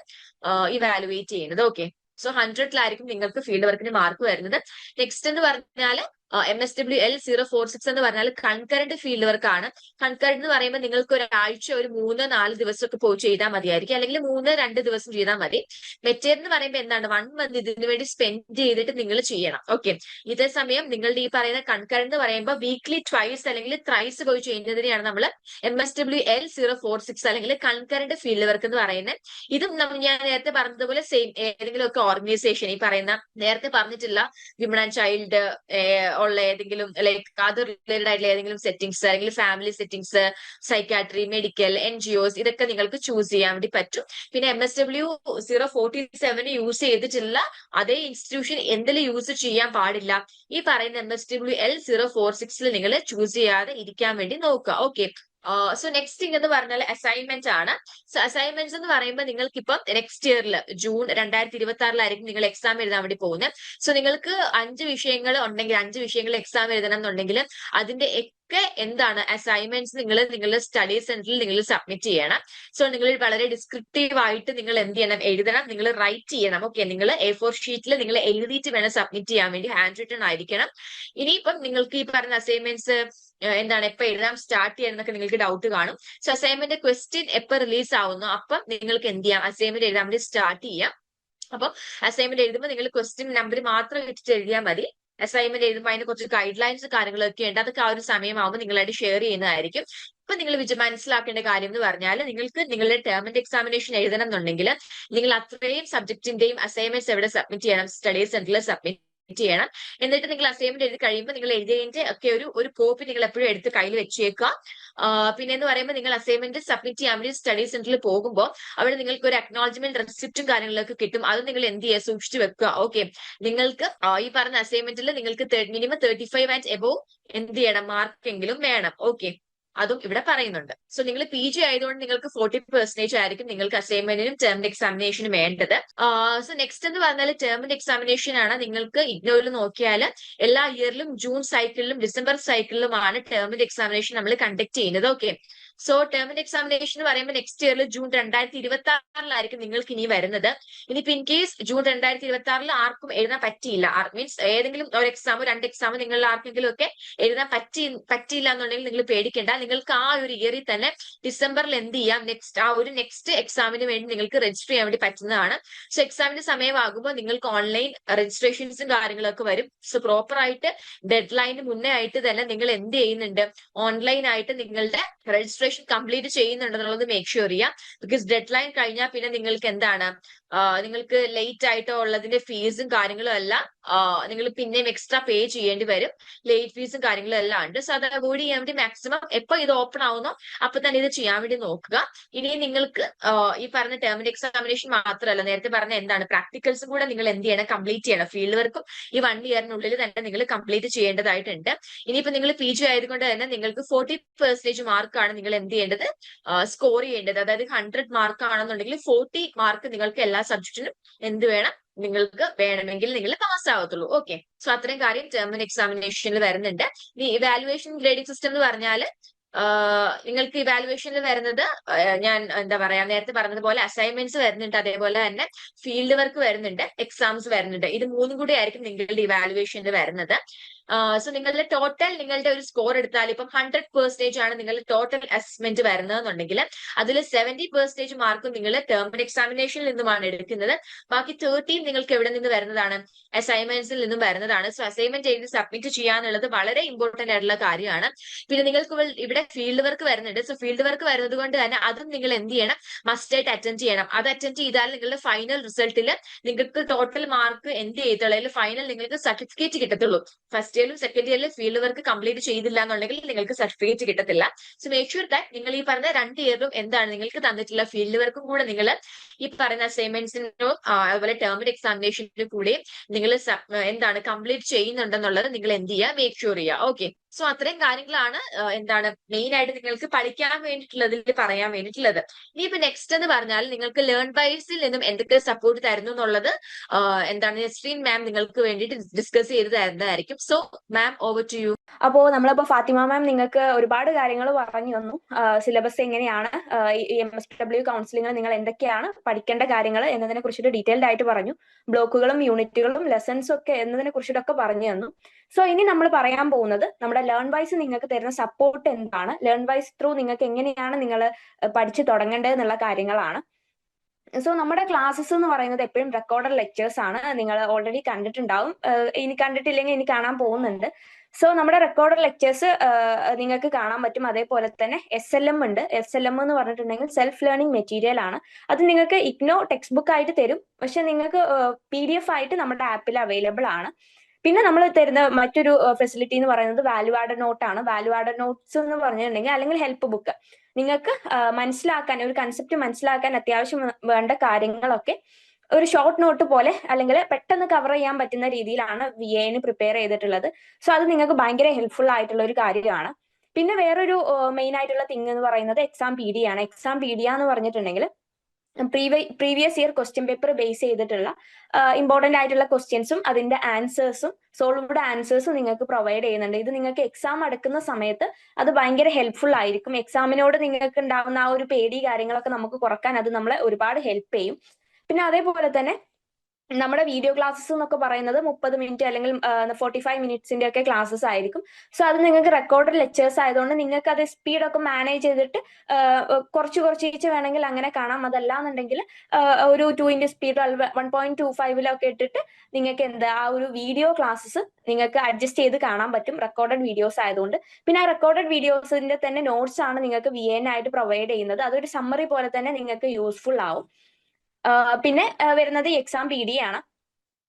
ഇവാലുവേറ്റ് ചെയ്യുന്നത്. ഓക്കെ, സോ 100ലായിരിക്കും നിങ്ങൾക്ക് ഫീൽഡ് വർക്കിന് മാർക്ക് വരുന്നത്. നെക്സ്റ്റ് എന്ന് പറഞ്ഞാൽ MSWL046 എന്ന് പറഞ്ഞാൽ കൺകറന്റ് ഫീൽഡ് വർക്ക് ആണ്. കൺകറന്റ് എന്ന് പറയുമ്പോൾ നിങ്ങൾക്ക് ഒരാഴ്ച ഒരു 3-4 ദിവസമൊക്കെ പോയി ചെയ്താൽ മതിയായിരിക്കും, അല്ലെങ്കിൽ 3-2 ദിവസം ചെയ്താൽ മതി. മെറ്റേർ എന്ന് പറയുമ്പോൾ എന്താണ്, 1 month ഇതിനു വേണ്ടി സ്പെൻഡ് ചെയ്തിട്ട് നിങ്ങൾ ചെയ്യണം. ഓക്കെ, ഇതേ സമയം നിങ്ങളുടെ ഈ പറയുന്ന കൺകറന്റ് എന്ന് പറയുമ്പോൾ വീക്ക്ലി ട്വൈസ് അല്ലെങ്കിൽ ത്രൈസ് പോയി ചെയ്യുന്നതിനെയാണ് നമ്മൾ MSWL046 അല്ലെങ്കിൽ കൺകറന്റ് ഫീൽഡ് വർക്ക് എന്ന് പറയുന്നത്. ഇതും ഞാൻ നേരത്തെ പറഞ്ഞതുപോലെ സെയിം ഏതെങ്കിലും ഒക്കെ ഓർഗനൈസേഷൻ, ഈ പറയുന്ന നേരത്തെ പറഞ്ഞിട്ടുള്ള വിമൺ ആൻഡ് ചൈൽഡ് ഉള്ള ഏതെങ്കിലും ലൈക്ക് അത് റിലേറ്റഡ് ആയിട്ടുള്ള ഏതെങ്കിലും സെറ്റിംഗ്സ് അല്ലെങ്കിൽ family settings, psychiatry, medical, NGOs ഇതൊക്കെ നിങ്ങൾക്ക് ചൂസ് ചെയ്യാൻ വേണ്ടി പറ്റും. പിന്നെ MSW047 യൂസ് ചെയ്തിട്ടുള്ള അതേ ഇൻസ്റ്റിറ്റ്യൂഷൻ എന്തെങ്കിലും യൂസ് ചെയ്യാൻ പാടില്ല. ഈ പറയുന്ന MSWL046 നിങ്ങൾ ചൂസ് ചെയ്യാതെ ഇരിക്കാൻ വേണ്ടി നോക്കുക. ഓക്കെ, സോ നെക്സ്റ്റ് തിങ് എന്ന് പറഞ്ഞാൽ അസൈൻമെന്റ് ആണ്. സോ അസൈൻമെന്റ്സ് എന്ന് പറയുമ്പോൾ നിങ്ങൾക്ക് ഇപ്പം നെക്സ്റ്റ് ഇയറിൽ ജൂൺ 2026 നിങ്ങൾ എക്സാം എഴുതാൻ വേണ്ടി പോകുന്നത്. സോ നിങ്ങൾക്ക് 5 വിഷയങ്ങൾ ഉണ്ടെങ്കിൽ 5 വിഷയങ്ങൾ എക്സാം എഴുതണം എന്നുണ്ടെങ്കിൽ അതിന്റെ ഒക്കെ എന്താണ് അസൈൻമെന്റ്സ് നിങ്ങളുടെ സ്റ്റഡി സെന്ററിൽ നിങ്ങൾ സബ്മിറ്റ് ചെയ്യണം. സോ നിങ്ങൾ വളരെ ഡിസ്ക്രിപ്റ്റീവ് ആയിട്ട് നിങ്ങൾ എന്ത് ചെയ്യണം, എഴുതണം, നിങ്ങൾ റൈറ്റ് ചെയ്യണം. ഓക്കെ, നിങ്ങൾ A4 ഷീറ്റിൽ നിങ്ങൾ എഴുതിയിട്ട് വേണം സബ്മിറ്റ് ചെയ്യാൻ വേണ്ടി, ഹാൻഡ് റിട്ടൺ ആയിരിക്കണം. ഇനിയിപ്പം നിങ്ങൾക്ക് ഈ പറഞ്ഞ അസൈൻമെന്റ്സ് എന്താണ് എപ്പൊ എഴുതാൻ സ്റ്റാർട്ട് ചെയ്യാന്നൊക്കെ നിങ്ങൾക്ക് ഡൗട്ട് കാണും. സോ അസൈൻമെന്റ് ക്വസ്റ്റ്യൻ എപ്പൊ റിലീസ് ആവുന്നു അപ്പം നിങ്ങൾക്ക് എന്ത് ചെയ്യാം, അസൈൻമെന്റ് എഴുതാൻ വേണ്ടി സ്റ്റാർട്ട് ചെയ്യാം. അപ്പം അസൈൻമെന്റ് എഴുതുമ്പോൾ നിങ്ങൾ ക്വസ്റ്റ്യൻ നമ്പർ മാത്രം ഇട്ടിട്ട് എഴുതിയാൽ മതി. അസൈൻമെന്റ് എഴുതുമ്പോൾ അതിന് കുറച്ച് ഗൈഡ് ലൈൻസ് കാര്യങ്ങളൊക്കെ ഉണ്ട്, അതൊക്കെ ആ ഒരു സമയമാകുമ്പോൾ നിങ്ങളായിട്ട് ഷെയർ ചെയ്യുന്നതായിരിക്കും. ഇപ്പൊ നിങ്ങൾ മനസ്സിലാക്കേണ്ട കാര്യം എന്ന് പറഞ്ഞാൽ നിങ്ങൾക്ക് നിങ്ങളുടെ ടേം ആൻഡ് എക്സാമിനേഷൻ എഴുതണം എന്നുണ്ടെങ്കിൽ നിങ്ങൾ അത്രയും സബ്ജക്റ്റിന്റെയും അസൈൻമെന്റ്സ് എവിടെ സബ്മിറ്റ് ചെയ്യണം, സ്റ്റഡി സെന്ററിൽ സബ്മിറ്റ് ചെയ്യണം. എന്നിട്ട് നിങ്ങൾ അസൈൻമെന്റ് എഴുതി കഴിയുമ്പോൾ നിങ്ങൾ എഴുതിയതിന്റെ ഒക്കെ ഒരു കോപ്പി നിങ്ങൾ എപ്പോഴും എടുത്ത് കയ്യിൽ വെച്ചേക്കുക. പിന്നെ എന്ന് പറയുമ്പോൾ നിങ്ങൾ അസൈൻമെന്റ് സബ്മിറ്റ് ചെയ്യാൻ വേണ്ടി സ്റ്റഡി സെന്ററിൽ പോകുമ്പോൾ അവിടെ നിങ്ങൾക്ക് ഒരു അക്നോളജ്മെന്റ് റെസിപ്റ്റും കാര്യങ്ങളൊക്കെ കിട്ടും. അത് നിങ്ങൾ എന്ത് ചെയ്യുക, സൂക്ഷിച്ചു വെക്കുക. ഓക്കെ, നിങ്ങൾക്ക് ഈ പറഞ്ഞ അസൈൻമെന്റിൽ നിങ്ങൾക്ക് മിനിമം 35 ആൻഡ് എബോവ് എന്ത് ചെയ്യണം, മാർക്കെങ്കിലും വേണം. ഓക്കെ, അതും ഇവിടെ പറയുന്നുണ്ട്. സോ നിങ്ങൾ PG ആയതുകൊണ്ട് നിങ്ങൾക്ക് 40% ആയിരിക്കും നിങ്ങൾക്ക് അസൈൻമെന്റിനും ടേം എക്സാമിനേഷനും വേണ്ടത്. സോ നെക്സ്റ്റ് എന്ന് പറഞ്ഞാൽ ടേം എക്സാമിനേഷൻ ആണ്. നിങ്ങൾക്ക് ഇഗ്നോയിൽ നോക്കിയാൽ എല്ലാ ഇയറിലും ജൂൺ സൈക്കിളിലും ഡിസംബർ സൈക്കിളിലുമാണ് ടേം എക്സാമിനേഷൻ നമ്മൾ കണ്ടക്ട് ചെയ്യുന്നത്. ഓക്കെ, സോ ടേം എക്സാമിനേഷൻ എന്ന് പറയുമ്പോൾ നെക്സ്റ്റ് ഇയറിൽ ജൂൺ 2026 നിങ്ങൾക്ക് ഇനി വരുന്നത്. ഇനിയിപ്പോ ഇൻ കേസ് ജൂൺ 2026 ആർക്കും എഴുതാൻ പറ്റിയില്ല, മീൻസ് ഏതെങ്കിലും ഒരു എക്സാമോ 2 എക്സാമോ നിങ്ങളിൽ ആർക്കെങ്കിലും ഒക്കെ എഴുതാൻ പറ്റിയില്ല എന്നുണ്ടെങ്കിൽ നിങ്ങൾ പേടിക്കേണ്ട. നിങ്ങൾക്ക് ആ ഒരു ഇയറിൽ തന്നെ ഡിസംബറിൽ എന്ത് ചെയ്യാം, നെക്സ്റ്റ് എക്സാമിന് വേണ്ടി നിങ്ങൾക്ക് രജിസ്റ്റർ ചെയ്യാൻ വേണ്ടി പറ്റുന്നതാണ്. സോ എക്സാമിന്റെ സമയമാകുമ്പോൾ നിങ്ങൾക്ക് ഓൺലൈൻ രജിസ്ട്രേഷൻസും കാര്യങ്ങളൊക്കെ വരും. സോ പ്രോപ്പർ ആയിട്ട് ഡെഡ് ലൈന് മുന്നേ ആയിട്ട് തന്നെ നിങ്ങൾ എന്ത് ചെയ്യുന്നുണ്ട്, ഓൺലൈൻ ആയിട്ട് നിങ്ങളുടെ രജിസ്ട്രേഷൻ കംപ്ലീറ്റ് ചെയ്യുന്നുണ്ടെന്നുള്ളത് മേക്ക് ഷുവർ ചെയ്യാം. ബിക്കോസ് ഡെഡ് ലൈൻ കഴിഞ്ഞാൽ പിന്നെ നിങ്ങൾക്ക് എന്താണ്, നിങ്ങൾക്ക് ലേറ്റ് ആയിട്ടോ ഉള്ളതിന്റെ ഫീസും കാര്യങ്ങളും എല്ലാം നിങ്ങൾ പിന്നെയും എക്സ്ട്രാ പേ ചെയ്യേണ്ടി വരും. ലേറ്റ് ഫീസും കാര്യങ്ങളും എല്ലാം ഉണ്ട്. സോ അത് അവോയ്ഡ് ചെയ്യാൻ വേണ്ടി മാക്സിമം എപ്പോ ഇത് ഓപ്പൺ ആവുന്നോ അപ്പൊ തന്നെ ഇത് ചെയ്യാൻ വേണ്ടി നോക്കുക. ഇനി നിങ്ങൾക്ക് ഈ പറഞ്ഞ ടേം എക്സാമിനേഷൻ മാത്രമല്ല, നേരത്തെ പറഞ്ഞ എന്താണ് പ്രാക്ടിക്കൽസും കൂടെ നിങ്ങൾ എന്ത് ചെയ്യണം, കംപ്ലീറ്റ് ചെയ്യണം. ഫീൽഡ് വർക്കും ഈ 1 ഇയറിനുള്ളിൽ തന്നെ നിങ്ങൾ കംപ്ലീറ്റ് ചെയ്യേണ്ടതായിട്ടുണ്ട്. ഇനിയിപ്പോ നിങ്ങൾ PG ആയതുകൊണ്ട് തന്നെ നിങ്ങൾക്ക് 40% മാർക്കാണ് നിങ്ങൾ എന്ത് ചെയ്യേണ്ടത്, സ്കോർ ചെയ്യേണ്ടത്. അതായത് 100 മാർക്ക് ആണെന്നുണ്ടെങ്കിൽ 40 മാർക്ക് നിങ്ങൾക്ക് എല്ലാ സബ്ജക്റ്റിനും എന്ത് വേണം, നിങ്ങൾക്ക് വേണമെങ്കിൽ നിങ്ങൾ പാസ് ആവത്തുള്ളൂ. ഓക്കെ, സോ അത്രയും കാര്യം ടേം എക്സാമിനേഷനിൽ വരുന്നുണ്ട്. ഈ ഇവാലുവേഷൻ ഗ്രേഡിംഗ് സിസ്റ്റം എന്ന് പറഞ്ഞാൽ നിങ്ങൾക്ക് ഇവാലുവേഷനിൽ വരുന്നത് ഞാൻ എന്താ പറയാ നേരത്തെ പറഞ്ഞതുപോലെ അസൈൻമെന്റ്സ് വരുന്നുണ്ട്, അതേപോലെ തന്നെ ഫീൽഡ് വർക്ക് വരുന്നുണ്ട്, എക്സാംസ് വരുന്നുണ്ട്. ഇത് മൂന്നും കൂടി ആയിരിക്കും നിങ്ങളുടെ ഇവാലുവേഷനിൽ വരുന്നത്. സോ നിങ്ങളുടെ ടോട്ടൽ നിങ്ങളുടെ ഒരു സ്കോർ എടുത്താൽ ഇപ്പം 100% ആണ് നിങ്ങളുടെ ടോട്ടൽ അസസ്മെന്റ് വരുന്നതെന്നുണ്ടെങ്കിൽ അതിൽ 70% മാർക്കും നിങ്ങൾ ടേം എക്സാമിനേഷനിൽ നിന്നുമാണ് എടുക്കുന്നത്. ബാക്കി 30 നിങ്ങൾക്ക് എവിടെ നിന്ന് വരുന്നതാണ്? അസൈൻമെന്റ്സിൽ നിന്നും വരുന്നതാണ്. സോ അസൈൻമെന്റ് എഴുതി സബ്മിറ്റ് ചെയ്യാന്നുള്ളത് വളരെ ഇമ്പോർട്ടന്റ് ആയിട്ടുള്ള കാര്യമാണ്. പിന്നെ നിങ്ങൾക്ക് ഇവിടെ ഫീൽഡ് വർക്ക് വരുന്നുണ്ട്. സോ ഫീൽഡ് വർക്ക് വരുന്നത് കൊണ്ട് തന്നെ അതും നിങ്ങൾ എന്ത് ചെയ്യണം? മസ്റ്റ് ആയിട്ട് അറ്റൻഡ് ചെയ്യണം. അത് അറ്റൻഡ് ചെയ്താൽ നിങ്ങളുടെ ഫൈനൽ റിസൾട്ടിൽ നിങ്ങൾക്ക് ടോട്ടൽ മാർക്ക് എന്ത് ചെയ്തുള്ള ഫൈനൽ നിങ്ങൾക്ക് സർട്ടിഫിക്കറ്റ് കിട്ടത്തുള്ളൂ. ഫസ്റ്റ് ഇയറിലും സെക്കൻഡ് ഇയറിലും ഫീൽഡ് വർക്ക് കംപ്ലീറ്റ് ചെയ്തില്ല എന്നുണ്ടെങ്കിൽ നിങ്ങൾക്ക് സർട്ടിഫിക്കറ്റ് കിട്ടത്തില്ല. സോ മേക്ക് ഷുവർ ദാറ്റ് നിങ്ങൾ ഈ പറഞ്ഞ 2 ഇയറിലും എന്താണ് നിങ്ങൾക്ക് തന്നിട്ടുള്ള ഫീൽഡ് വർക്കും കൂടെ നിങ്ങൾ ഈ പറയുന്ന അസൈൻമെന്റ്സിനോ അതുപോലെ ടേമിന്റെ എക്സാമിനേഷനും കൂടി നിങ്ങൾ എന്താണ് കംപ്ലീറ്റ് ചെയ്യുന്നുണ്ടെന്നുള്ളത് നിങ്ങൾ എന്ത് ചെയ്യുക? മേക്ക് ഷുവർ ചെയ്യുക. ഓക്കെ. സോ അത്രയും കാര്യങ്ങളാണ് എന്താണ് മെയിൻ ആയിട്ട് നിങ്ങൾക്ക് പഠിക്കാൻ വേണ്ടിയിട്ടുള്ളതിൽ പറയാൻ വേണ്ടിയിട്ടുള്ളത്. ഇനിയിപ്പോ നെക്സ്റ്റ് എന്ന് പറഞ്ഞാൽ നിങ്ങൾക്ക് ലേൺ ബൈസിൽ നിന്നും എന്തൊക്കെ സപ്പോർട്ട് തരുന്നു എന്നുള്ളത് എന്താണ് നസ്രീൻ മാം നിങ്ങൾക്ക് വേണ്ടിയിട്ട് ഡിസ്കസ് ചെയ്ത് തരുന്നതായിരിക്കും. So ma'am, over to you. അപ്പോൾ നമ്മളിപ്പോ ഫാത്തിമ മാം നിങ്ങൾക്ക് ഒരുപാട് കാര്യങ്ങൾ പറഞ്ഞു തന്നു. സിലബസ് എങ്ങനെയാണ്, MSW കൗൺസിലിംഗിൽ നിങ്ങൾ എന്തൊക്കെയാണ് പഠിക്കേണ്ട കാര്യങ്ങൾ എന്നതിനെ കുറിച്ചിട്ട് ഡീറ്റെയിൽഡ് ആയിട്ട് പറഞ്ഞു. ബ്ലോക്കുകളും യൂണിറ്റുകളും ലെസൺസും ഒക്കെ എന്നതിനെ കുറിച്ചിട്ടൊക്കെ പറഞ്ഞു തന്നു. സോ ഇനി നമ്മൾ പറയാൻ പോകുന്നത് നമ്മുടെ ലേൺ വൈസ് നിങ്ങൾക്ക് തരുന്ന സപ്പോർട്ട് എന്താണ്, ലേൺ വൈസ് ത്രൂ നിങ്ങൾക്ക് എങ്ങനെയാണ് നിങ്ങൾ പഠിച്ചു തുടങ്ങേണ്ടത് എന്നുള്ള കാര്യങ്ങളാണ്. സോ നമ്മുടെ ക്ലാസ്സസ് എന്ന് പറയുന്നത് എപ്പോഴും റെക്കോർഡഡ് ലെക്ചേഴ്സ് ആണ്. നിങ്ങൾ ഓൾറെഡി കണ്ടിട്ടുണ്ടാവും, ഇനി കണ്ടിട്ടില്ലെങ്കിൽ ഇനി കാണാൻ പോകുന്നുണ്ട്. സോ നമ്മുടെ റെക്കോർഡഡ് ലെക്ചേഴ്സ് നിങ്ങൾക്ക് കാണാൻ പറ്റും. അതേപോലെ തന്നെ SLM ഉണ്ട്. SLM എന്ന് പറഞ്ഞിട്ടുണ്ടെങ്കിൽ സെൽഫ് ലേണിംഗ് മെറ്റീരിയൽ ആണ്. അത് നിങ്ങൾക്ക് ഇഗ്നോ ടെക്സ്റ്റ് ബുക്ക് ആയിട്ട് തരും, പക്ഷെ നിങ്ങൾക്ക് PDF ആയിട്ട് നമ്മുടെ ആപ്പിൽ അവൈലബിൾ ആണ്. പിന്നെ നമ്മൾ തരുന്ന മറ്റൊരു ഫെസിലിറ്റി എന്ന് പറയുന്നത് വാല്യൂ ആഡഡ് നോട്ട് ആണ്. വാല്യൂ ആഡഡ് നോട്ട്സ് എന്ന് പറഞ്ഞിട്ടുണ്ടെങ്കിൽ അല്ലെങ്കിൽ ഹെൽപ്പ് ബുക്ക്, നിങ്ങൾക്ക് മനസ്സിലാക്കാൻ, ഒരു കൺസെപ്റ്റ് മനസ്സിലാക്കാൻ അത്യാവശ്യം വേണ്ട കാര്യങ്ങളൊക്കെ ഒരു ഷോർട്ട് നോട്ട് പോലെ അല്ലെങ്കിൽ പെട്ടെന്ന് കവർ ചെയ്യാൻ പറ്റുന്ന രീതിയിലാണ് VAന് പ്രിപ്പയർ ചെയ്തിട്ടുള്ളത്. സോ അത് നിങ്ങൾക്ക് ഭയങ്കര ഹെൽപ്ഫുൾ ആയിട്ടുള്ള ഒരു കാര്യമാണ്. പിന്നെ വേറൊരു മെയിൻ ആയിട്ടുള്ള തിങ് എന്ന് പറയുന്നത് എക്സാം PD ആണ്. എക്സാം PD എന്ന് പറഞ്ഞിട്ടുണ്ടെങ്കിൽ previous year question paper base ചെയ്തിട്ടുള്ള ഇമ്പോർട്ടന്റ് ആയിട്ടുള്ള ക്വസ്റ്റ്യൻസും അതിന്റെ ആൻസേഴ്സും സോൾവ്ഡ് ആൻസേഴ്സും നിങ്ങൾക്ക് പ്രൊവൈഡ് ചെയ്യുന്നുണ്ട്. ഇത് നിങ്ങൾക്ക് എക്സാം അടുക്കുന്ന സമയത്ത് അത് ഭയങ്കര ഹെൽപ്ഫുൾ ആയിരിക്കും. എക്സാമിനോട് നിങ്ങൾക്ക് ഉണ്ടാവുന്ന ആ ഒരു പേടി കാര്യങ്ങളൊക്കെ നമുക്ക് കുറക്കാൻ അത് നമ്മളെ ഒരുപാട് ഹെൽപ്പ് ചെയ്യും. പിന്നെ അതേപോലെ തന്നെ നമ്മുടെ വീഡിയോ ക്ലാസ്സസ് എന്നൊക്കെ പറയുന്നത് 30 മിനിറ്റ് അല്ലെങ്കിൽ 45 മിനിറ്റ്സിന്റെ ഒക്കെ ക്ലാസ്സസ് ആയിരിക്കും. സോ അത് നിങ്ങൾക്ക് റെക്കോർഡഡ് ലെക്ചേഴ്സ് ആയതുകൊണ്ട് നിങ്ങൾക്ക് അത് സ്പീഡൊക്കെ മാനേജ് ചെയ്തിട്ട് കുറച്ച് വേണമെങ്കിൽ അങ്ങനെ കാണാം. അതല്ലാന്നുണ്ടെങ്കിൽ ഒരു 2x സ്പീഡ് 1.25 ഇട്ടിട്ട് നിങ്ങൾക്ക് ആ ഒരു വീഡിയോ ക്ലാസ്സസ് നിങ്ങൾക്ക് അഡ്ജസ്റ്റ് ചെയ്ത് കാണാൻ പറ്റും, റെക്കോർഡഡ് വീഡിയോസ് ആയതുകൊണ്ട്. പിന്നെ ആ റെക്കോർഡഡ് വീഡിയോസിന്റെ തന്നെ നോട്ട്സ് ആണ് നിങ്ങൾക്ക് VAനായിട്ട് പ്രൊവൈഡ് ചെയ്യുന്നത്. അതൊരു സമ്മറി പോലെ തന്നെ നിങ്ങൾക്ക് യൂസ്ഫുൾ ആവും. പിന്നെ വരുന്നത് എക്സാം PD ആണ്.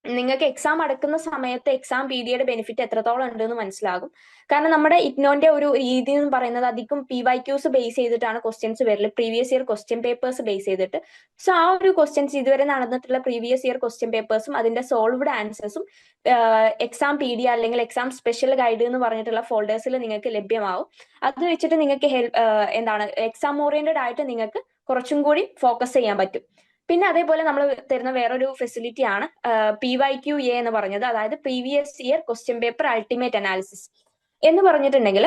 നിങ്ങൾക്ക് എക്സാം അടുക്കുന്ന സമയത്ത് എക്സാം PDയുടെ ബെനിഫിറ്റ് എത്രത്തോളം ഉണ്ടെന്ന് മനസ്സിലാകും. കാരണം നമ്മുടെ ഇഗ്നോന്റെ ഒരു രീതി എന്ന് പറയുന്നത് അധികം PYQs ബേസ് ചെയ്തിട്ടാണ് ക്വസ്റ്റ്യൻസ് വരല്, previous year question papers base ചെയ്തിട്ട്. സോ ആ ഒരു ക്വസ്റ്റ്യൻസ് ഇതുവരെ നടന്നിട്ടുള്ള പ്രീവിയസ് ഇയർ ക്വസ്റ്റ്യൻ പേപ്പേഴ്സും അതിന്റെ സോൾവ്ഡ് ആൻസേഴ്സും എക്സാം PD അല്ലെങ്കിൽ എക്സാം സ്പെഷ്യൽ ഗൈഡ് എന്ന് പറഞ്ഞിട്ടുള്ള ഫോൾഡേഴ്സിൽ നിങ്ങൾക്ക് ലഭ്യമാവും. അത് വെച്ചിട്ട് നിങ്ങൾക്ക് എന്താണ് എക്സാം ഓറിയന്റഡ് ആയിട്ട് നിങ്ങൾക്ക് കുറച്ചും കൂടി ഫോക്കസ് ചെയ്യാൻ പറ്റും. പിന്നെ അതേപോലെ നമ്മൾ തരുന്ന വേറൊരു ഫെസിലിറ്റി ആണ് PYQA എന്ന് പറഞ്ഞത്, അതായത് previous year question paper ultimate analysis എന്ന് പറഞ്ഞിട്ടുണ്ടെങ്കിൽ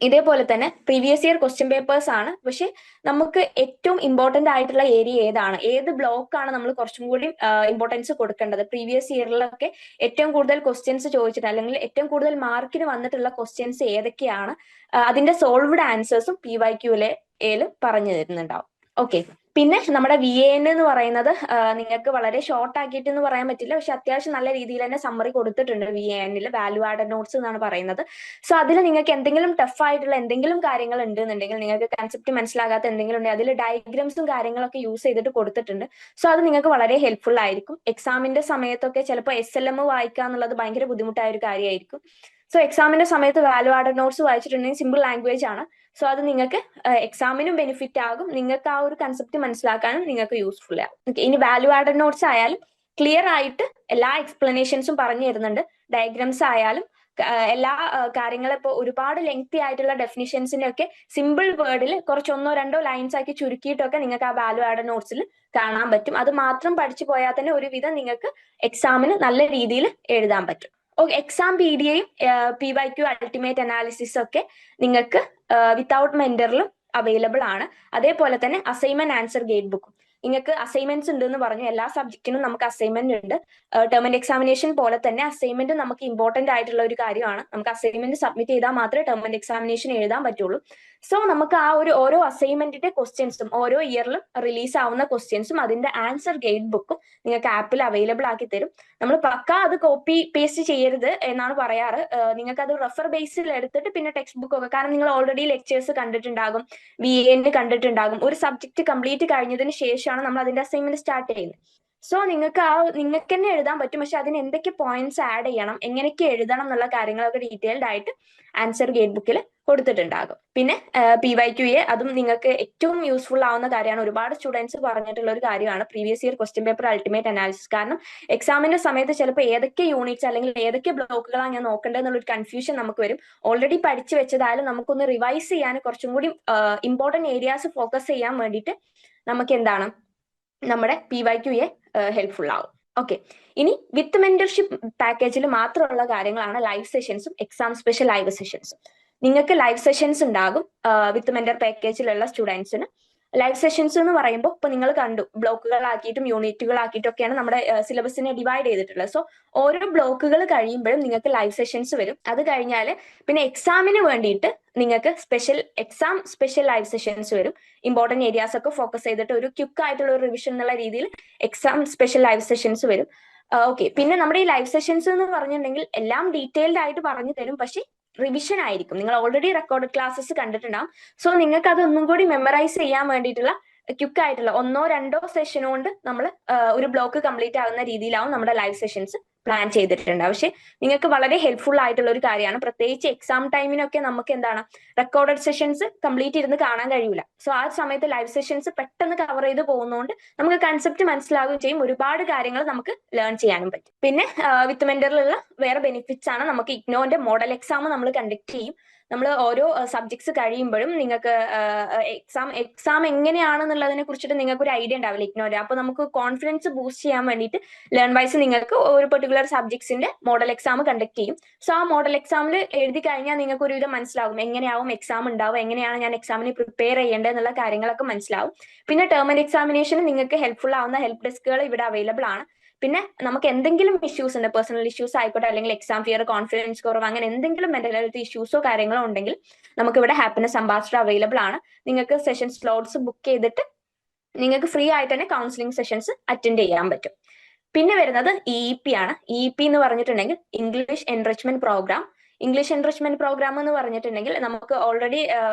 ഇതേപോലെ തന്നെ പ്രീവിയസ് ഇയർ ക്വസ്റ്റ്യൻ പേപ്പേഴ്സ് ആണ്. പക്ഷെ നമുക്ക് ഏറ്റവും ഇമ്പോർട്ടന്റ് ആയിട്ടുള്ള ഏരിയ ഏതാണ്, ഏത് ബ്ലോക്കാണ് നമ്മൾ കുറച്ചും കൂടി ഇമ്പോർട്ടൻസ് കൊടുക്കേണ്ടത്, പ്രീവിയസ് ഇയറിലൊക്കെ ഏറ്റവും കൂടുതൽ ക്വസ്റ്റ്യൻസ് ചോദിച്ചിട്ട് അല്ലെങ്കിൽ ഏറ്റവും കൂടുതൽ മാർക്കിന് വന്നിട്ടുള്ള ക്വസ്റ്റ്യൻസ് ഏതൊക്കെയാണ്, അതിന്റെ സോൾവ്ഡ് ആൻസേഴ്സും PYQA പറഞ്ഞു തരുന്നുണ്ടാവും. ഓക്കെ. പിന്നെ നമ്മുടെ VAN എന്ന് പറയുന്നത് നിങ്ങൾക്ക് വളരെ ഷോർട്ട് ആക്കിയിട്ട് എന്ന് പറയാൻ പറ്റില്ല, പക്ഷെ അത്യാവശ്യം നല്ല രീതിയിൽ തന്നെ സമ്മറി കൊടുത്തിട്ടുണ്ട്. VAനിൽ വാല്യൂ ആഡഡ് നോട്ട്സ് എന്നാണ് പറയുന്നത്. സോ അതിൽ നിങ്ങൾക്ക് എന്തെങ്കിലും ടഫ് ആയിട്ടുള്ള എന്തെങ്കിലും കാര്യങ്ങൾ ഉണ്ടെന്നുണ്ടെങ്കിൽ, നിങ്ങൾക്ക് കൺസെപ്റ്റ് മനസ്സിലാകാത്ത എന്തെങ്കിലും ഉണ്ടെങ്കിൽ അതിൽ ഡയഗ്രാംസും കാര്യങ്ങളൊക്കെ യൂസ് ചെയ്തിട്ട് കൊടുത്തിട്ടുണ്ട്. സോ അത് നിങ്ങൾക്ക് വളരെ ഹെൽപ്ഫുൾ ആയിരിക്കും. എക്സാമിന്റെ സമയത്തൊക്കെ ചിലപ്പോൾ SLM വായിക്കുക എന്നുള്ളത് ഭയങ്കര ബുദ്ധിമുട്ടായ ഒരു കാര്യമായിരിക്കും. സോ എക്സാമിന്റെ സമയത്ത് വാല്യൂ ആഡഡ് നോട്ട്സ് വായിച്ചിട്ടുണ്ടെങ്കിൽ സിമ്പിൾ ലാംഗ്വേജ് ആണ്. സോ അത് നിങ്ങൾക്ക് എക്സാമിനും ബെനിഫിറ്റ് ആകും, നിങ്ങൾക്ക് ആ ഒരു കൺസെപ്റ്റ് മനസ്സിലാക്കാനും നിങ്ങൾക്ക് യൂസ്ഫുൾ ആകും. ഇനി വാല്യൂ ആഡഡ് നോട്ട്സ് ആയാലും ക്ലിയർ ആയിട്ട് എല്ലാ എക്സ്പ്ലനേഷൻസും പറഞ്ഞു തരുന്നുണ്ട്. ഡയഗ്രാംസ് ആയാലും എല്ലാ കാര്യങ്ങളും ഇപ്പോൾ ഒരുപാട് ലെങ്തി ആയിട്ടുള്ള ഡെഫിനിഷൻസിനെ ഒക്കെ സിമ്പിൾ വേർഡിൽ കുറച്ച് 1-2 ലൈൻസ് ആക്കി ചുരുക്കിയിട്ടൊക്കെ നിങ്ങൾക്ക് ആ വാല്യൂ ആഡഡ് നോട്ട്സിൽ കാണാൻ പറ്റും. അത് മാത്രം പഠിച്ചു പോയാൽ തന്നെ ഒരുവിധം നിങ്ങൾക്ക് എക്സാമിന് നല്ല രീതിയിൽ എഴുതാൻ പറ്റും. എക്സാം PDയും PYQ അൾട്ടിമേറ്റ് അനാലിസിസ് ഒക്കെ നിങ്ങൾക്ക് വിത്തൗട്ട് മെന്ററിലും അവൈലബിൾ ആണ്. അതേപോലെ തന്നെ അസൈൻമെന്റ് ആൻസർ ഗൈഡ് ബുക്കും. നിങ്ങൾക്ക് അസൈൻമെന്റ്സ് ഉണ്ട് എന്ന് പറഞ്ഞു. എല്ലാ സബ്ജക്റ്റിനും നമുക്ക് അസൈൻമെന്റ് ഉണ്ട്. ടേം ആൻഡ് എക്സാമിനേഷൻ പോലെ തന്നെ അസൈൻമെന്റ് നമുക്ക് ഇമ്പോർട്ടന്റ് ആയിട്ടുള്ള ഒരു കാര്യമാണ്. നമുക്ക് അസൈൻമെന്റ് സബ്മിറ്റ് ചെയ്താൽ മാത്രമേ ടേം ആൻഡ് എക്സാമിനേഷൻ എഴുതാൻ പറ്റുള്ളൂ. സോ നമുക്ക് ആ ഒരു ഓരോ അസൈൻമെന്റിന്റെ ക്വസ്റ്റ്യൻസും ഓരോ ഇയറിലും റിലീസ് ആവുന്ന ക്വസ്റ്റ്യൻസും അതിന്റെ ആൻസർ ഗൈഡ് ബുക്കും നിങ്ങൾക്ക് ആപ്പിൽ അവൈലബിൾ ആക്കി തരും. നമ്മൾ പക്ക അത് കോപ്പി പേസ്റ്റ് ചെയ്യരുത് എന്നാണ് പറയാറ്. നിങ്ങൾക്ക് അത് റെഫർ ബേസിൽ എടുത്തിട്ട് പിന്നെ ടെക്സ്റ്റ് ബുക്ക് ഒക്കെ, കാരണം നിങ്ങൾ ഓൾറെഡി ലെക്ചേഴ്സ് കണ്ടിട്ടുണ്ടാകും, VAN കണ്ടിട്ടുണ്ടാകും. ഒരു സബ്ജക്ട് കംപ്ലീറ്റ് കഴിഞ്ഞതിന് ശേഷമാണ് നമ്മൾ അതിന്റെ അസൈൻമെന്റ് സ്റ്റാർട്ട് ചെയ്യുന്നത്. സോ നിങ്ങൾക്ക് തന്നെ എഴുതാൻ പറ്റും. പക്ഷെ അതിന് എന്തൊക്കെ പോയിന്റ്സ് ആഡ് ചെയ്യണം, എങ്ങനെയൊക്കെ എഴുതണം എന്നുള്ള കാര്യങ്ങളൊക്കെ ഡീറ്റെയിൽഡ് ആയിട്ട് ആൻസർ ഗൈഡ് ബുക്കിൽ കൊടുത്തിട്ടുണ്ടാകും. പിന്നെ PYQA അതും നിങ്ങൾക്ക് ഏറ്റവും യൂസ്ഫുൾ ആവുന്ന കാര്യമാണ്. ഒരുപാട് സ്റ്റുഡൻസ് പറഞ്ഞിട്ടുള്ള ഒരു കാര്യമാണ് previous year question paper ultimate analysis. കാരണം എക്സാമിന്റെ സമയത്ത് ചിലപ്പോൾ ഏതൊക്കെ യൂണിറ്റ്സ് അല്ലെങ്കിൽ ഏതൊക്കെ ബ്ലോക്കുകളാണ് ഞാൻ നോക്കേണ്ടത് എന്നുള്ളൊരു കൺഫ്യൂഷൻ നമുക്ക് വരും. ഓൾറെഡി പഠിച്ചു വെച്ചതായാലും നമുക്കൊന്ന് റിവൈസ് ചെയ്യാൻ കുറച്ചും കൂടി ഇമ്പോർട്ടന്റ് ഏരിയാസ് ഫോക്കസ് ചെയ്യാൻ വേണ്ടിയിട്ട് നമുക്ക് എന്താണ് നമ്മുടെ PYQA ഹെൽപ്ഫുൾ ആവും. ഓക്കെ, ഇനി വിത്ത് മെന്റർഷിപ്പ് പാക്കേജിൽ മാത്രമുള്ള കാര്യങ്ങളാണ് ലൈവ് സെഷൻസും എക്സാം സ്പെഷ്യൽ ലൈവ് സെഷൻസും. നിങ്ങൾക്ക് ലൈവ് സെഷൻസ് ഉണ്ടാകും വിത്ത് മെന്റർ പാക്കേജിലുള്ള സ്റ്റുഡൻസിന്. ലൈവ് സെഷൻസ് എന്ന് പറയുമ്പോൾ ഇപ്പൊ നിങ്ങൾ കണ്ടു, ബ്ലോക്കുകളാക്കിയിട്ടും യൂണിറ്റുകളാക്കിയിട്ടും ഒക്കെയാണ് നമ്മുടെ സിലബസിനെ ഡിവൈഡ് ചെയ്തിട്ടുള്ളത്. സോ ഓരോ ബ്ലോക്കുകൾ കഴിയുമ്പോഴും നിങ്ങൾക്ക് ലൈവ് സെഷൻസ് വരും. അത് കഴിഞ്ഞാൽ പിന്നെ എക്സാമിന് വേണ്ടിയിട്ട് നിങ്ങൾക്ക് സ്പെഷ്യൽ ലൈവ് സെഷൻസ് വരും. ഇമ്പോർട്ടന്റ് ഏരിയാസ് ഒക്കെ ഫോക്കസ് ചെയ്തിട്ട് ഒരു ക്വിക്ക് ആയിട്ടുള്ള ഒരു റിവിഷൻ എന്നുള്ള രീതിയിൽ എക്സാം സ്പെഷ്യൽ ലൈവ് സെഷൻസ് വരും. ഓക്കെ, പിന്നെ നമ്മുടെ ഈ ലൈവ് സെഷൻസ് എന്ന് പറഞ്ഞിട്ടുണ്ടെങ്കിൽ എല്ലാം ഡീറ്റെയിൽഡ് ആയിട്ട് പറഞ്ഞു തരും. പക്ഷെ റിവിഷൻ ആയിരിക്കും. നിങ്ങൾ ഓൾറെഡി റെക്കോർഡഡ് ക്ലാസ്സസ് കണ്ടിട്ടുണ്ടാവും. സോ നിങ്ങൾക്ക് അത് ഒന്നും കൂടി മെമ്മറൈസ് ചെയ്യാൻ വേണ്ടിയിട്ടുള്ള ക്വിക്ക് ആയിട്ടുള്ള 1 or 2 സെഷൻ കൊണ്ട് നമ്മൾ ഒരു ബ്ലോക്ക് കംപ്ലീറ്റ് ആകുന്ന രീതിയിലാവും നമ്മുടെ ലൈവ് സെഷൻസ് പ്ലാൻ ചെയ്തിട്ടുണ്ട്. പക്ഷെ നിങ്ങൾക്ക് വളരെ ഹെൽപ്ഫുൾ ആയിട്ടുള്ള ഒരു കാര്യമാണ്. പ്രത്യേകിച്ച് എക്സാം ടൈമിനൊക്കെ നമുക്ക് എന്താണ് റെക്കോർഡഡ് സെഷൻസ് കംപ്ലീറ്റ് ഇരുന്ന് കാണാൻ കഴിയില്ല. സോ ആ സമയത്ത് ലൈവ് സെഷൻസ് പെട്ടെന്ന് കവർ ചെയ്ത് പോകുന്നതുകൊണ്ട് നമുക്ക് കൺസെപ്റ്റ് മനസ്സിലാവുകയും ചെയ്യും. ഒരുപാട് കാര്യങ്ങൾ നമുക്ക് ലേൺ ചെയ്യാനും പറ്റും. പിന്നെ വിത്ത് മെന്ററിലുള്ള വേറെ ബെനിഫിറ്റ്സ് ആണ്, നമുക്ക് ഇഗ്നോന്റെ മോഡൽ എക്സാം നമ്മൾ കണ്ടക്ട് ചെയ്യും. നമ്മൾ ഓരോ സബ്ജക്ട്സ് കഴിയുമ്പോഴും നിങ്ങൾക്ക് എക്സാം എങ്ങനെയാണെന്നുള്ളതിനെ കുറിച്ചിട്ട് നിങ്ങൾക്ക് ഒരു ഐഡിയ ഉണ്ടാവില്ല ഇഗ്നോന്റെ. അപ്പൊ നമുക്ക് കോൺഫിഡൻസ് ബൂസ്റ്റ് ചെയ്യാൻ വേണ്ടിയിട്ട് ലേൺ വൈസ് നിങ്ങൾക്ക് ഒരു പെർട്ടിക്കുലർ സബ്ജക്ട്സിന്റെ മോഡൽ എക്സാം കണ്ടക്ട് ചെയ്യും. സോ ആ മോഡൽ എക്സാമിൽ എഴുതി കഴിഞ്ഞാൽ നിങ്ങൾക്ക് ഒരുവിധം മനസ്സിലാവും എങ്ങനെയാവും എക്സാം ഉണ്ടാവും, എങ്ങനെയാണ് ഞാൻ എക്സാമിന് പ്രിപ്പയർ ചെയ്യേണ്ടത് എന്നുള്ള കാര്യങ്ങളൊക്കെ മനസ്സിലാവും. പിന്നെ ടേം ആൻഡ് എക്സാമിനേഷന് നിങ്ങൾക്ക് ഹെൽപ്ഫുൾ ആവുന്ന ഹെൽപ്പ് ഡെസ്കുകൾ ഇവിടെ അവൈലബിൾ ആണ്. പിന്നെ നമുക്ക് എന്തെങ്കിലും ഇഷ്യൂസ് ഉണ്ട്, പേഴ്സണൽ ഇഷ്യൂസ് ആയിക്കോട്ടെ, അല്ലെങ്കിൽ എക്സാം ഫിയർ, കോൺഫിഡൻസ് കുറവ്, അങ്ങനെ എന്തെങ്കിലും മെന്റൽ ഹെൽത്ത് ഇഷ്യൂസോ കാര്യങ്ങളോ ഉണ്ടെങ്കിൽ നമുക്ക് ഇവിടെ ഹാപ്പിനെസ് അംബാസിഡർ അവൈലബിൾ ആണ്. നിങ്ങൾക്ക് സെഷൻ സ്ലോട്ട്സ് ബുക്ക് ചെയ്തിട്ട് നിങ്ങൾക്ക് ഫ്രീ ആയിട്ട് തന്നെ കൗൺസിലിംഗ് സെഷൻസ് അറ്റൻഡ് ചെയ്യാൻ പറ്റും. പിന്നെ വരുന്നത് EEP ആണ്. EEP എന്ന് പറഞ്ഞിട്ടുണ്ടെങ്കിൽ English enrichment programme. English enrichment programme എന്ന് പറഞ്ഞിട്ടുണ്ടെങ്കിൽ നമുക്ക് ഓൾറെഡി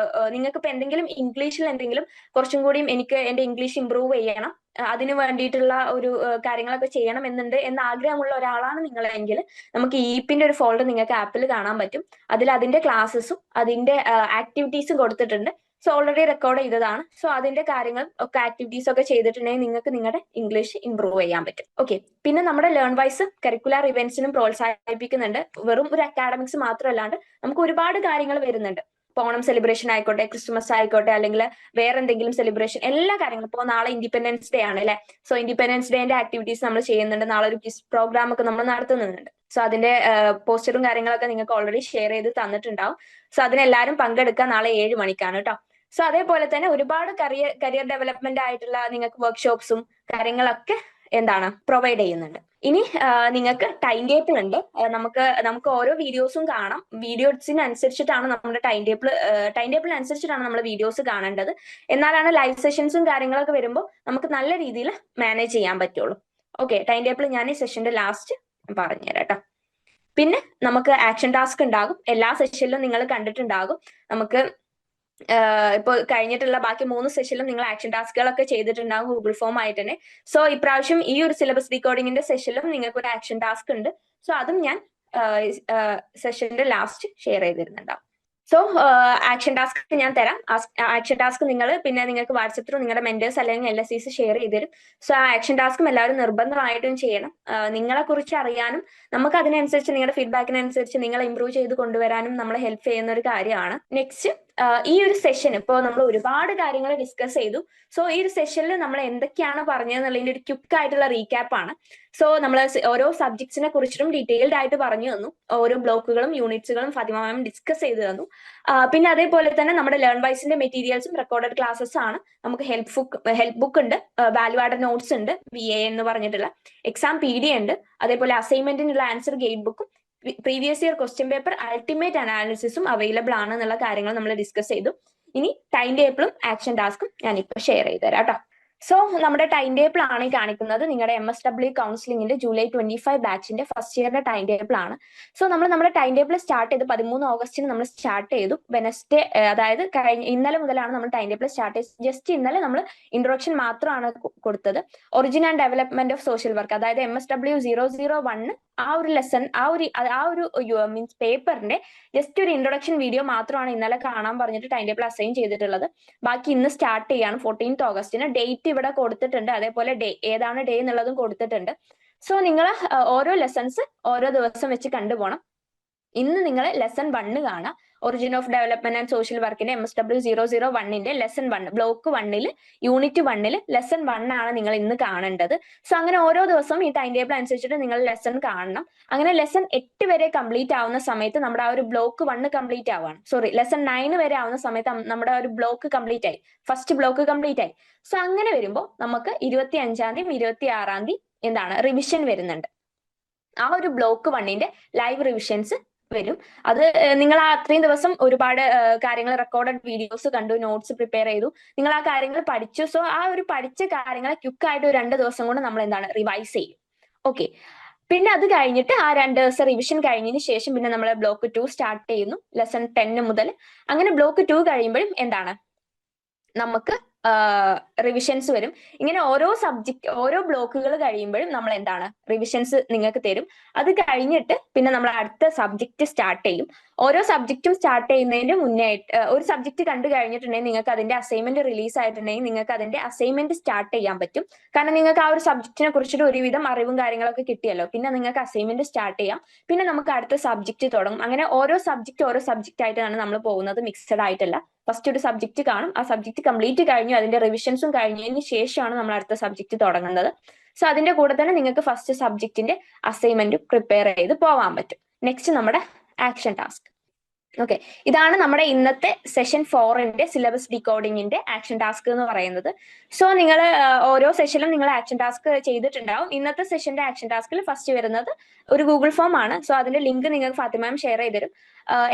നിങ്ങൾക്ക് ഇപ്പൊ എന്തെങ്കിലും ഇംഗ്ലീഷിൽ എന്തെങ്കിലും കുറച്ചും കൂടിയും എനിക്ക് എന്റെ ഇംഗ്ലീഷ് ഇംപ്രൂവ് ചെയ്യണം, അതിന് വേണ്ടിയിട്ടുള്ള ഒരു കാര്യങ്ങളൊക്കെ ചെയ്യണം എന്ന് ആഗ്രഹമുള്ള ഒരാളാണ് നിങ്ങളെങ്കിൽ നമുക്ക് EEPന്റെ ഒരു ഫോൾഡർ നിങ്ങൾക്ക് ആപ്പിൽ കാണാൻ പറ്റും. അതിൽ അതിന്റെ ക്ലാസ്സസും അതിന്റെ ആക്ടിവിറ്റീസും കൊടുത്തിട്ടുണ്ട്. സോ ഓൾറെഡി റെക്കോർഡ് ചെയ്തതാണ്. സോ അതിന്റെ കാര്യങ്ങൾ ഒക്കെ ആക്ടിവിറ്റീസ് ഒക്കെ ചെയ്തിട്ടുണ്ടെങ്കിൽ നിങ്ങൾക്ക് നിങ്ങളുടെ ഇംഗ്ലീഷ് ഇംപ്രൂവ് ചെയ്യാൻ പറ്റും. ഓക്കെ, പിന്നെ നമ്മുടെ ലേൺ വൈസ് കരിക്കുലർ ഇവന്റ്സിനും പ്രോത്സാഹിപ്പിക്കുന്നുണ്ട്. വെറും ഒരു അക്കാഡമിക്സ് മാത്രമല്ലാണ്ട് നമുക്ക് ഒരുപാട് കാര്യങ്ങൾ വരുന്നുണ്ട്. ഓണം സെലിബ്രേഷൻ ആയിക്കോട്ടെ, ക്രിസ്മസ് ആയിക്കോട്ടെ, അല്ലെങ്കിൽ വേറെ എന്തെങ്കിലും സെലിബ്രേഷൻ, എല്ലാ കാര്യങ്ങളും. ഇപ്പോൾ നാളെ ഇൻഡിപെൻഡൻസ് ഡേ ആണ് അല്ലെ. സോ ഇൻഡിപെൻഡൻസ് ഡേന്റെ ആക്ടിവിറ്റീസ് നമ്മൾ ചെയ്യുന്നുണ്ട്. നാളെ ഒരു ക്വിസ് പ്രോഗ്രാം ഒക്കെ നമ്മൾ നടത്തുന്നുണ്ട്. സോ അതിന്റെ പോസ്റ്ററും കാര്യങ്ങളൊക്കെ നിങ്ങൾക്ക് ഓൾറെഡി ഷെയർ ചെയ്ത് തന്നിട്ടുണ്ടാവും. സോ അതിനെല്ലാവരും പങ്കെടുക്കുക. നാളെ 7 മണിക്കാണ് കേട്ടോ. സോ അതേപോലെ തന്നെ ഒരുപാട് കരിയർ ഡെവലപ്മെന്റ് ആയിട്ടുള്ള നിങ്ങൾക്ക് വർക്ക്ഷോപ്സും കാര്യങ്ങളൊക്കെ എന്താണ് പ്രൊവൈഡ് ചെയ്യുന്നുണ്ട്. ഇനി നിങ്ങൾക്ക് ടൈം ടേബിൾ ഉണ്ട്. നമുക്ക് ഓരോ വീഡിയോസും കാണാം. വീഡിയോസിനനുസരിച്ചിട്ടാണ് നമ്മുടെ ടൈം ടേബിൾ അനുസരിച്ചിട്ടാണ് നമ്മൾ വീഡിയോസ് കാണേണ്ടത്. എന്നാലാണ് ലൈവ് സെഷൻസും കാര്യങ്ങളൊക്കെ വരുമ്പോൾ നമുക്ക് നല്ല രീതിയിൽ മാനേജ് ചെയ്യാൻ പറ്റുള്ളൂ. ഓക്കെ, ടൈം ടേബിൾ ഞാൻ ഈ സെഷന്റെ ലാസ്റ്റ് പറഞ്ഞുതരാം കേട്ടോ. പിന്നെ നമുക്ക് ആക്ഷൻ ടാസ്ക് ഉണ്ടാകും. എല്ലാ സെഷനിലും നിങ്ങൾ കണ്ടിട്ടുണ്ടാകും. നമുക്ക് ഇപ്പൊ കഴിഞ്ഞിട്ടുള്ള ബാക്കി 3 സെഷനിലും നിങ്ങൾ ആക്ഷൻ ടാസ്കുകളൊക്കെ ചെയ്തിട്ടുണ്ടാകും ഗൂഗിൾ ഫോം ആയിട്ട് തന്നെ. സോ ഇപ്രാവശ്യം ഈ ഒരു സിലബസ് ഡീകോഡിങ്ങിന്റെ സെഷനിലും നിങ്ങൾക്ക് ഒരു ആക്ഷൻ ടാസ്ക് ഉണ്ട്. സോ അതും ഞാൻ സെഷന്റെ ലാസ്റ്റ് ഷെയർ ചെയ്തിരുന്നുണ്ടാവും. സോ ആക്ഷൻ ടാസ്ക് ഞാൻ തരാം. ആക്ഷൻ ടാസ്ക് നിങ്ങൾ പിന്നെ നിങ്ങൾക്ക് വാട്സപ്പ് ത്രൂ നിങ്ങളുടെ മെന്റേഴ്സ് അല്ലെങ്കിൽ LSEs ഷെയർ ചെയ്ത് തരും. സോ ആ ആക്ഷൻ ടാസ്കും എല്ലാവരും നിർബന്ധമായിട്ടും ചെയ്യണം. നിങ്ങളെ കുറിച്ച് അറിയാനും നമുക്ക് അതിനനുസരിച്ച് നിങ്ങളുടെ ഫീഡ്ബാക്കിനനുസരിച്ച് നിങ്ങളെ ഇംപ്രൂവ് ചെയ്ത് കൊണ്ടുവരാനും നമ്മളെ ഹെൽപ്പ് ചെയ്യുന്ന ഒരു കാര്യമാണ്. നെക്സ്റ്റ് ഈ ഒരു സെഷൻ ഇപ്പോൾ നമ്മൾ ഒരുപാട് കാര്യങ്ങൾ ഡിസ്കസ് ചെയ്തു. സോ ഈ ഒരു സെഷനിൽ നമ്മൾ എന്തൊക്കെയാണ് പറഞ്ഞതെന്നുള്ളതിന്റെ ഒരു ക്വിക്ക് ആയിട്ടുള്ള റീക്യാപ്പ് ആണ്. സോ നമ്മൾ ഓരോ സബ്ജക്ട്സിനെ കുറിച്ചിട്ടും ഡീറ്റെയിൽഡ് ആയിട്ട് പറഞ്ഞു തന്നു. ഓരോ ബ്ലോക്കുകളും യൂണിറ്റ്സുകളും ഫാത്തിമ മാം ഡിസ്കസ് ചെയ്ത് തന്നു. പിന്നെ അതേപോലെ തന്നെ നമ്മുടെ ലേൺ വൈസിന്റെ മെറ്റീരിയൽസും റെക്കോർഡഡ് ക്ലാസ്സസ് ആണ്. നമുക്ക് ഹെൽപ്പ് ബുക്ക് ഉണ്ട്, വാല്യൂ ആഡഡ് നോട്ട്സ് ഉണ്ട്, VA എന്ന് പറഞ്ഞിട്ടുള്ള എക്സാം PD ഉണ്ട്, അതേപോലെ അസൈൻമെന്റിനുള്ള ആൻസർ ഗൈഡ് ബുക്കും previous year question paper ultimate അനാലിസിസും അവൈലബിൾ ആണ് എന്നുള്ള കാര്യങ്ങൾ നമ്മൾ ഡിസ്കസ് ചെയ്തു. ഇനി ടൈം ടേബിളും ആക്ഷൻ ടാസ്കും ഞാനിപ്പോൾ ഷെയർ ചെയ്ത് തരാം കേട്ടോ. സോ നമ്മുടെ ടൈം ടേബിൾ ആണ് ഈ കാണിക്കുന്നത്. നിങ്ങളുടെ MSW കൗൺസിലിംഗിന്റെ ജൂലൈ 25 ബാച്ചിന്റെ ഫസ്റ്റ് ഇയറിന്റെ ടൈം ടേബിൾ ആണ്. സോ നമ്മുടെ ടൈം ടേബിൾ സ്റ്റാർട്ട് ചെയ്ത് 13 ഓഗസ്റ്റിന് നമ്മൾ സ്റ്റാർട്ട് ചെയ്തു. വെനസ്ഡേ, അതായത് ഇന്നലെ മുതലാണ് നമ്മൾ ടൈം ടേബിൾ സ്റ്റാർട്ട് ചെയ്തത്. ജസ്റ്റ് ഇന്നലെ നമ്മൾ ഇൻട്രൊഡക്ഷൻ മാത്രമാണ് കൊടുത്തത്. Origin and development of social work, അതായത് MSW 001 ആ ഒരു ലെസൺ, ആ ഒരു മീൻസ് പേപ്പറിന്റെ ജസ്റ്റ് ഒരു ഇൻട്രൊഡക്ഷൻ വീഡിയോ മാത്രമാണ് ഇന്നലെ കാണാൻ പറഞ്ഞിട്ട് ടൈം ടേബിൾ അസൈൻ ചെയ്തിട്ടുള്ളത്. ബാക്കി ഇന്ന് സ്റ്റാർട്ട് ചെയ്യാണ് 14th ഓഗസ്റ്റിന്. ഡേറ്റ് ഇവിടെ കൊടുത്തിട്ടുണ്ട്, അതേപോലെ ഏതാണ് ഡേ എന്നുള്ളതും കൊടുത്തിട്ടുണ്ട്. സോ നിങ്ങൾ ഓരോ ലെസൺസ് ഓരോ ദിവസം വെച്ച് കണ്ടുപോകണം. ഇന്ന് നിങ്ങൾ ലെസൺ 1 കാണാം. Origin of development and social വർക്കിന്റെ MSW 001ന്റെ ലെസൺ 1 ബ്ലോക്ക് 1 യൂണിറ്റ് 1 ലെസൺ 1 ആണ് നിങ്ങൾ ഇന്ന് കാണേണ്ടത്. സോ അങ്ങനെ ഓരോ ദിവസവും ഈ ടൈം ടേബിൾ അനുസരിച്ചിട്ട് നിങ്ങൾ ലെസൺ കാണണം. അങ്ങനെ ലെസൺ 8 വരെ കംപ്ലീറ്റ് ആവുന്ന സമയത്ത് നമ്മുടെ ആ ഒരു ബ്ലോക്ക് 1 കംപ്ലീറ്റ് ആവാണ്. സോറി, ലെസൺ 9 വരെ ആവുന്ന സമയത്ത് നമ്മുടെ ഒരു ബ്ലോക്ക് കംപ്ലീറ്റ് ആയി, ഫസ്റ്റ് ബ്ലോക്ക് കംപ്ലീറ്റ് ആയി. സോ അങ്ങനെ വരുമ്പോൾ നമുക്ക് 25-ാം തീയതി 26-ാം തീയതി എന്താണ് റിവിഷൻ വരുന്നുണ്ട്. ആ ഒരു ബ്ലോക്ക് 1ന്റെ ലൈവ് റിവിഷൻസ് വരും. അത് നിങ്ങൾ അത്രയും ദിവസം ഒരുപാട് കാര്യങ്ങൾ, റെക്കോർഡഡ് വീഡിയോസ് കണ്ടു, നോട്ട്സ് പ്രിപ്പയർ ചെയ്തു, നിങ്ങൾ ആ കാര്യങ്ങൾ പഠിച്ചു. സോ ആ ഒരു പഠിച്ച കാര്യങ്ങളെ ക്വിക്കായിട്ട് ഒരു 2 ദിവസം കൊണ്ട് നമ്മൾ എന്താണ് റിവൈസ് ചെയ്യും. ഓക്കെ, പിന്നെ അത് കഴിഞ്ഞിട്ട് ആ 2 ദിവസം റിവിഷൻ കഴിഞ്ഞതിന് ശേഷം പിന്നെ നമ്മൾ ബ്ലോക്ക് 2 സ്റ്റാർട്ട് ചെയ്യുന്നു, ലെസൺ 10 മുതൽ. അങ്ങനെ ബ്ലോക്ക് 2 കഴിയുമ്പോഴും എന്താണ് നമുക്ക് റിവിഷൻസ് വരും. ഇങ്ങനെ ഓരോ ബ്ലോക്കുകൾ കഴിയുമ്പോഴും നമ്മൾ എന്താണ് റിവിഷൻസ് നിങ്ങൾക്ക് തരും. അത് കഴിഞ്ഞിട്ട് പിന്നെ നമ്മൾ അടുത്ത സബ്ജക്ട് സ്റ്റാർട്ട് ചെയ്യും. ഓരോ സബ്ജക്റ്റും സ്റ്റാർട്ട് ചെയ്യുന്നതിന് മുന്നേ ഒരു സബ്ജക്ട് കണ്ടു കഴിഞ്ഞിട്ടുണ്ടെങ്കിൽ നിങ്ങൾക്ക് അതിന്റെ അസൈൻമെന്റ് റിലീസ് ആയിട്ടുണ്ടെങ്കിൽ നിങ്ങൾക്ക് അതിന്റെ അസൈൻമെന്റ് സ്റ്റാർട്ട് ചെയ്യാൻ പറ്റും. കാരണം നിങ്ങൾക്ക് ആ ഒരു സബ്ജക്റ്റിനെ കുറിച്ചിട്ട് ഒരുവിധം അറിവും കാര്യങ്ങളൊക്കെ കിട്ടിയല്ലോ. പിന്നെ നിങ്ങൾക്ക് അസൈൻമെന്റ് സ്റ്റാർട്ട് ചെയ്യാം. പിന്നെ നമുക്ക് അടുത്ത സബ്ജക്ട് തുടങ്ങും. അങ്ങനെ ഓരോ സബ്ജക്റ്റ് ആയിട്ടാണ് നമ്മൾ പോകുന്നത്, മിക്സഡ് ആയിട്ടല്ല. ഫസ്റ്റ് ഒരു സബ്ജക്ട് കാണും, ആ സബ്ജക്ട് കംപ്ലീറ്റ് കഴിഞ്ഞു, അതിന്റെ റിവിഷൻസും കഴിഞ്ഞതിന് ശേഷമാണ് നമ്മൾ അടുത്ത സബ്ജക്ട് തുടങ്ങുന്നത്. സോ അതിന്റെ കൂടെ തന്നെ നിങ്ങൾക്ക് ഫസ്റ്റ് സബ്ജക്റ്റിന്റെ അസൈൻമെന്റ് പ്രിപ്പയർ ചെയ്ത് പോവാൻ പറ്റും. നെക്സ്റ്റ് നമ്മുടെ ആക്ഷൻ ടാസ്ക്. ഓക്കെ, ഇതാണ് നമ്മുടെ ഇന്നത്തെ സെഷൻ 4ന്റെ സിലബസ് ഡീകോഡിങ്ങിന്റെ ആക്ഷൻ ടാസ്ക് എന്ന് പറയുന്നത്. സോ നിങ്ങൾ ഓരോ സെഷനിലും നിങ്ങൾ ആക്ഷൻ ടാസ്ക് ചെയ്തിട്ടുണ്ടാവും. ഇന്നത്തെ സെഷന്റെ ആക്ഷൻ ടാസ്കിൽ ഫസ്റ്റ് വരുന്നത് ഒരു ഗൂഗിൾ ഫോം ആണ്. സോ അതിന്റെ ലിങ്ക് നിങ്ങൾക്ക് ഫാത്തിമ മാം ഷെയർ ചെയ്ത് തരും.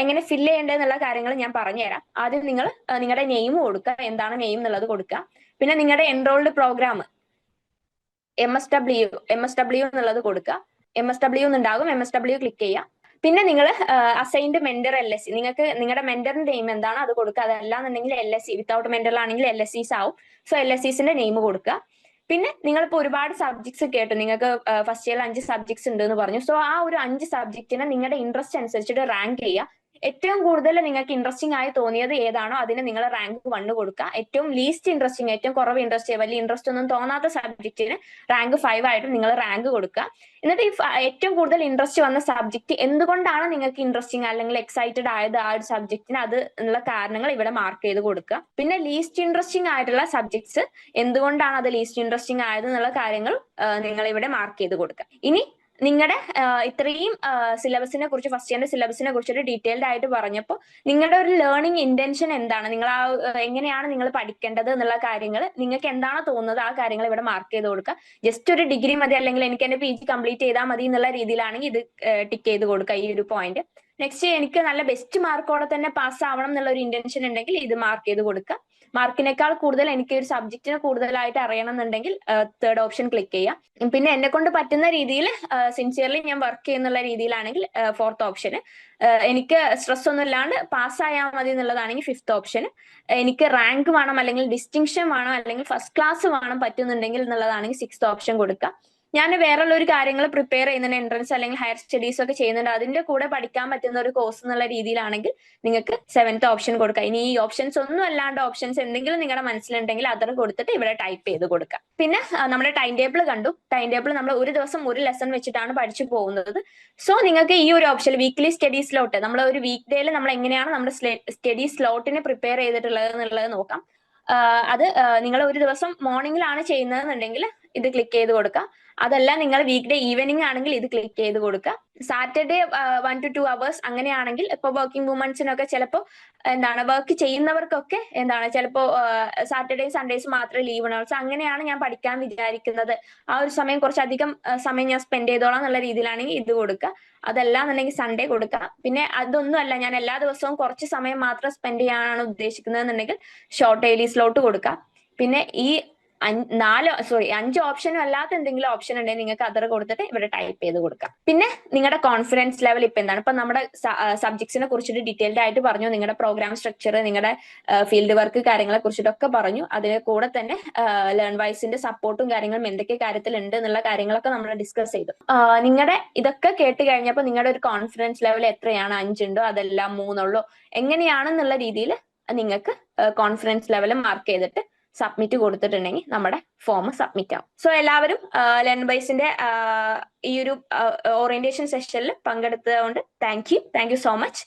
എങ്ങനെ ഫില്ല് ചെയ്യേണ്ടതെന്നുള്ള കാര്യങ്ങൾ ഞാൻ പറഞ്ഞുതരാം. ആദ്യം നിങ്ങൾ നിങ്ങളുടെ നെയിം കൊടുക്കുക, എന്താണ് നെയിം എന്നുള്ളത് കൊടുക്കുക. പിന്നെ നിങ്ങളുടെ എൻറോൾഡ് പ്രോഗ്രാം MSW എന്നുള്ളത് കൊടുക്കുക. MSW എന്നുണ്ടാകും, MSW ക്ലിക്ക് ചെയ്യുക. പിന്നെ നിങ്ങൾ അസൈൻഡ് മെന്റർ LSC, നിങ്ങൾക്ക് നിങ്ങളുടെ മെന്ററിന്റെ നെയിം എന്താണ് അത് കൊടുക്കുക. അതല്ലാന്നുണ്ടെങ്കിൽ LSC, വിത്തൗട്ട് മെന്ററിലാണെങ്കിൽ LSCs ആവും. സോ LSCസിന്റെ നെയിം കൊടുക്കുക. പിന്നെ നിങ്ങളിപ്പോൾ ഒരുപാട് സബ്ജക്ട്സ് കേട്ടു, നിങ്ങൾക്ക് ഫസ്റ്റ് ഇയറിൽ 5 സബ്ജക്ട്സ് ഉണ്ട് എന്ന് പറഞ്ഞു. സോ ആ ഒരു 5 സബ്ജക്റ്റിനെ നിങ്ങളുടെ ഇൻട്രസ്റ്റ് അനുസരിച്ചിട്ട് റാങ്ക് ചെയ്യുക. ഏറ്റവും കൂടുതൽ നിങ്ങൾക്ക് ഇൻട്രസ്റ്റിംഗ് ആയി തോന്നിയത് ഏതാണോ അതിന് നിങ്ങൾ റാങ്ക് 1 കൊടുക്കുക. ഏറ്റവും ലീസ്റ്റ് ഇൻട്രസ്റ്റിംഗ്, ഏറ്റവും കുറവ് ഇൻട്രസ്റ്റ്, വലിയ ഇൻട്രസ്റ്റ് ഒന്നും തോന്നാത്ത സബ്ജക്റ്റിന് റാങ്ക് 5 ആയിട്ടും നിങ്ങൾ റാങ്ക് കൊടുക്കുക. എന്നിട്ട് ഈ ഏറ്റവും കൂടുതൽ ഇൻട്രസ്റ്റ് വന്ന സബ്ജക്ട് എന്തുകൊണ്ടാണ് നിങ്ങൾക്ക് ഇൻട്രസ്റ്റിംഗ് അല്ലെങ്കിൽ എക്സൈറ്റഡ് ആയത് ആ ഒരു സബ്ജക്റ്റിന്, അത് ഉള്ള കാരണങ്ങൾ ഇവിടെ മാർക്ക് ചെയ്ത് കൊടുക്കുക. പിന്നെ ലീസ്റ്റ് ഇൻട്രസ്റ്റിംഗ് ആയിട്ടുള്ള സബ്ജക്ട്സ് എന്തുകൊണ്ടാണ് അത് ലീസ്റ്റ് ഇൻട്രസ്റ്റിംഗ് ആയത് എന്നുള്ള കാര്യങ്ങൾ നിങ്ങൾ ഇവിടെ മാർക്ക് ചെയ്ത് കൊടുക്കുക. ഇനി നിങ്ങളുടെ ഇത്രയും സിലബസിനെ കുറിച്ച്, ഫസ്റ്റ് ഇയറിന്റെ സിലബസിനെ കുറിച്ചിട്ട് ഡീറ്റെയിൽഡ് ആയിട്ട് പറഞ്ഞപ്പോൾ നിങ്ങളുടെ ഒരു ലേണിംഗ് ഇന്റൻഷൻ എന്താണ്, നിങ്ങൾ എങ്ങനെയാണ് നിങ്ങൾ പഠിക്കേണ്ടത് എന്നുള്ള കാര്യങ്ങൾ നിങ്ങൾക്ക് എന്താണോ തോന്നുന്നത് ആ കാര്യങ്ങൾ ഇവിടെ മാർക്ക് ചെയ്ത് കൊടുക്കുക. ജസ്റ്റ് ഒരു ഡിഗ്രി മതി, അല്ലെങ്കിൽ എനിക്ക് എന്റെ PG കംപ്ലീറ്റ് ചെയ്താൽ മതി എന്നുള്ള രീതിയിലാണെങ്കിൽ ഇത് ടിക്ക് ചെയ്ത് കൊടുക്കുക, ഈ ഒരു പോയിന്റ്. നെക്സ്റ്റ്, എനിക്ക് നല്ല ബെസ്റ്റ് മാർക്കോടെ തന്നെ പാസ് ആവണം എന്നുള്ള ഒരു ഇന്റൻഷൻ ഉണ്ടെങ്കിൽ ഇത് മാർക്ക് ചെയ്ത് കൊടുക്കുക. മാർക്കിനേക്കാൾ കൂടുതൽ എനിക്ക് ഒരു സബ്ജക്റ്റിനെ കൂടുതലായിട്ട് അറിയണം എന്നുണ്ടെങ്കിൽ 3rd ഓപ്ഷൻ ക്ലിക്ക് ചെയ്യാം. പിന്നെ എന്നെ കൊണ്ട് പറ്റുന്ന രീതിയിൽ സിൻസിയർലി ഞാൻ വർക്ക് ചെയ്യുന്നുള്ള രീതിയിലാണെങ്കിൽ 4th ഓപ്ഷന്, എനിക്ക് സ്ട്രെസ് ഒന്നും ഇല്ലാണ്ട് പാസ്സായാൽ മതി എന്നുള്ളതാണെങ്കിൽ 5th ഓപ്ഷൻ, എനിക്ക് റാങ്ക് വേണം അല്ലെങ്കിൽ ഡിസ്റ്റിങ്ഷൻ വേണം അല്ലെങ്കിൽ ഫസ്റ്റ് ക്ലാസ് വേണം പറ്റുന്നുണ്ടെങ്കിൽ എന്നുള്ളതാണെങ്കിൽ 6th ഓപ്ഷൻ കൊടുക്കുക. ഞാൻ വേറെയുള്ള ഒരു കാര്യങ്ങൾ പ്രിപ്പയർ ചെയ്യുന്നുണ്ട്, എൻട്രൻസ് അല്ലെങ്കിൽ ഹയർ സ്റ്റഡീസ് ഒക്കെ ചെയ്യുന്നുണ്ട്, അതിന്റെ കൂടെ പഠിക്കാൻ പറ്റുന്ന ഒരു കോഴ്സ് എന്നുള്ള രീതിയിലാണെങ്കിൽ നിങ്ങൾക്ക് 7th ഓപ്ഷൻ കൊടുക്കാം. ഇനി ഈ ഓപ്ഷൻസ് ഒന്നും അല്ലാണ്ട് ഓപ്ഷൻസ് എന്തെങ്കിലും നിങ്ങളുടെ മനസ്സിലുണ്ടെങ്കിൽ അതർ കൊടുത്തിട്ട് ഇവിടെ ടൈപ്പ് ചെയ്ത് കൊടുക്കാം. പിന്നെ നമ്മുടെ ടൈം ടേബിൾ കണ്ടു. ടൈം ടേബിൾ നമ്മൾ ഒരു ദിവസം ഒരു ലെസൺ വെച്ചിട്ടാണ് പഠിച്ചു പോകുന്നത്. സോ നിങ്ങൾക്ക് ഈ ഒരു ഓപ്ഷൻ വീക്ക്ലി സ്റ്റഡി സ്ലോട്ട്, നമ്മൾ ഒരു വീക്ക് ഡേയിൽ നമ്മൾ എങ്ങനെയാണ് നമ്മുടെ സ്റ്റഡി സ്ലോട്ടിനെ പ്രിപ്പയർ ചെയ്തിട്ടുള്ളത് എന്നുള്ളത് നോക്കാം. അത് നിങ്ങൾ ഒരു ദിവസം മോർണിംഗിലാണ് ചെയ്യുന്നതെന്നുണ്ടെങ്കിൽ ഇത് ക്ലിക്ക് ചെയ്ത് കൊടുക്കാം. അതല്ല നിങ്ങൾ വീക്ക് ഡേ ഈവനിങ് ആണെങ്കിൽ ഇത് ക്ലിക്ക് ചെയ്ത് കൊടുക്കുക. സാറ്റർഡേ 1 to 2 hours അങ്ങനെയാണെങ്കിൽ ഇപ്പൊ വർക്കിംഗ് വുമൻസിനൊക്കെ ചിലപ്പോൾ വർക്ക് ചെയ്യുന്നവർക്കൊക്കെ ചിലപ്പോൾ സാറ്റർഡേ സൺഡേസ് മാത്രമേ ലീവ് ഉണ്ടാവും. സോ അങ്ങനെയാണ് ഞാൻ പഠിക്കാൻ വിചാരിക്കുന്നത്, ആ ഒരു സമയം കുറച്ചധികം സമയം ഞാൻ സ്പെൻഡ് ചെയ്തോളാം എന്നുള്ള രീതിയിലാണെങ്കിൽ ഇത് കൊടുക്കുക. അതല്ല എന്നുണ്ടെങ്കിൽ സൺഡേ കൊടുക്കുക. പിന്നെ അതൊന്നുമല്ല, ഞാൻ എല്ലാ ദിവസവും കുറച്ച് സമയം മാത്രം സ്പെൻഡ് ചെയ്യാനാണ് ഉദ്ദേശിക്കുന്നത് എന്നുണ്ടെങ്കിൽ ഷോർട്ട് ഡെയിലി സ്ലോട്ട് കൊടുക്കുക. പിന്നെ ഈ 5 ഓപ്ഷനും അല്ലാത്ത എന്തെങ്കിലും ഓപ്ഷൻ ഉണ്ടെങ്കിൽ നിങ്ങൾക്ക് അതർ കൊടുത്തിട്ട് ഇവിടെ ടൈപ്പ് ചെയ്ത് കൊടുക്കാം. പിന്നെ നിങ്ങളുടെ കോൺഫിഡൻസ് ലെവൽ ഇപ്പൊ എന്താണ്? ഇപ്പൊ നമ്മുടെ സബ്ജക്ട്സിനെ കുറിച്ചിട്ട് ഡീറ്റെയിൽഡ് ആയിട്ട് പറഞ്ഞു, നിങ്ങളുടെ പ്രോഗ്രാം സ്ട്രക്ചർ, നിങ്ങളുടെ ഫീൽഡ് വർക്ക് കാര്യങ്ങളെ കുറിച്ചിട്ടൊക്കെ പറഞ്ഞു. അതിന് കൂടെ തന്നെ ലേൺ വൈസിന്റെ സപ്പോർട്ടും കാര്യങ്ങളും എന്തൊക്കെ കാര്യത്തിൽ ഉണ്ട് എന്നുള്ള കാര്യങ്ങളൊക്കെ നമ്മൾ ഡിസ്കസ് ചെയ്തു. നിങ്ങളുടെ ഇതൊക്കെ കേട്ട് കഴിഞ്ഞപ്പോൾ നിങ്ങളുടെ ഒരു കോൺഫിഡൻസ് ലെവൽ എത്രയാണ്? 5 ഉണ്ടോ അതെല്ലാം 3 ഉള്ളോ എങ്ങനെയാണെന്നുള്ള രീതിയിൽ നിങ്ങൾക്ക് കോൺഫിഡൻസ് ലെവൽ മാർക്ക് ചെയ്തിട്ട് സബ്മിറ്റ് കൊടുത്തിട്ടുണ്ടെങ്കിൽ നമ്മുടെ ഫോം സബ്മിറ്റ് ആവും. സോ എല്ലാവരും ലേൺ ബൈസിന്റെ ഈ ഒരു ഓറിയന്റേഷൻ സെഷനിൽ പങ്കെടുത്തതുകൊണ്ട് താങ്ക് യു സോ മച്ച്.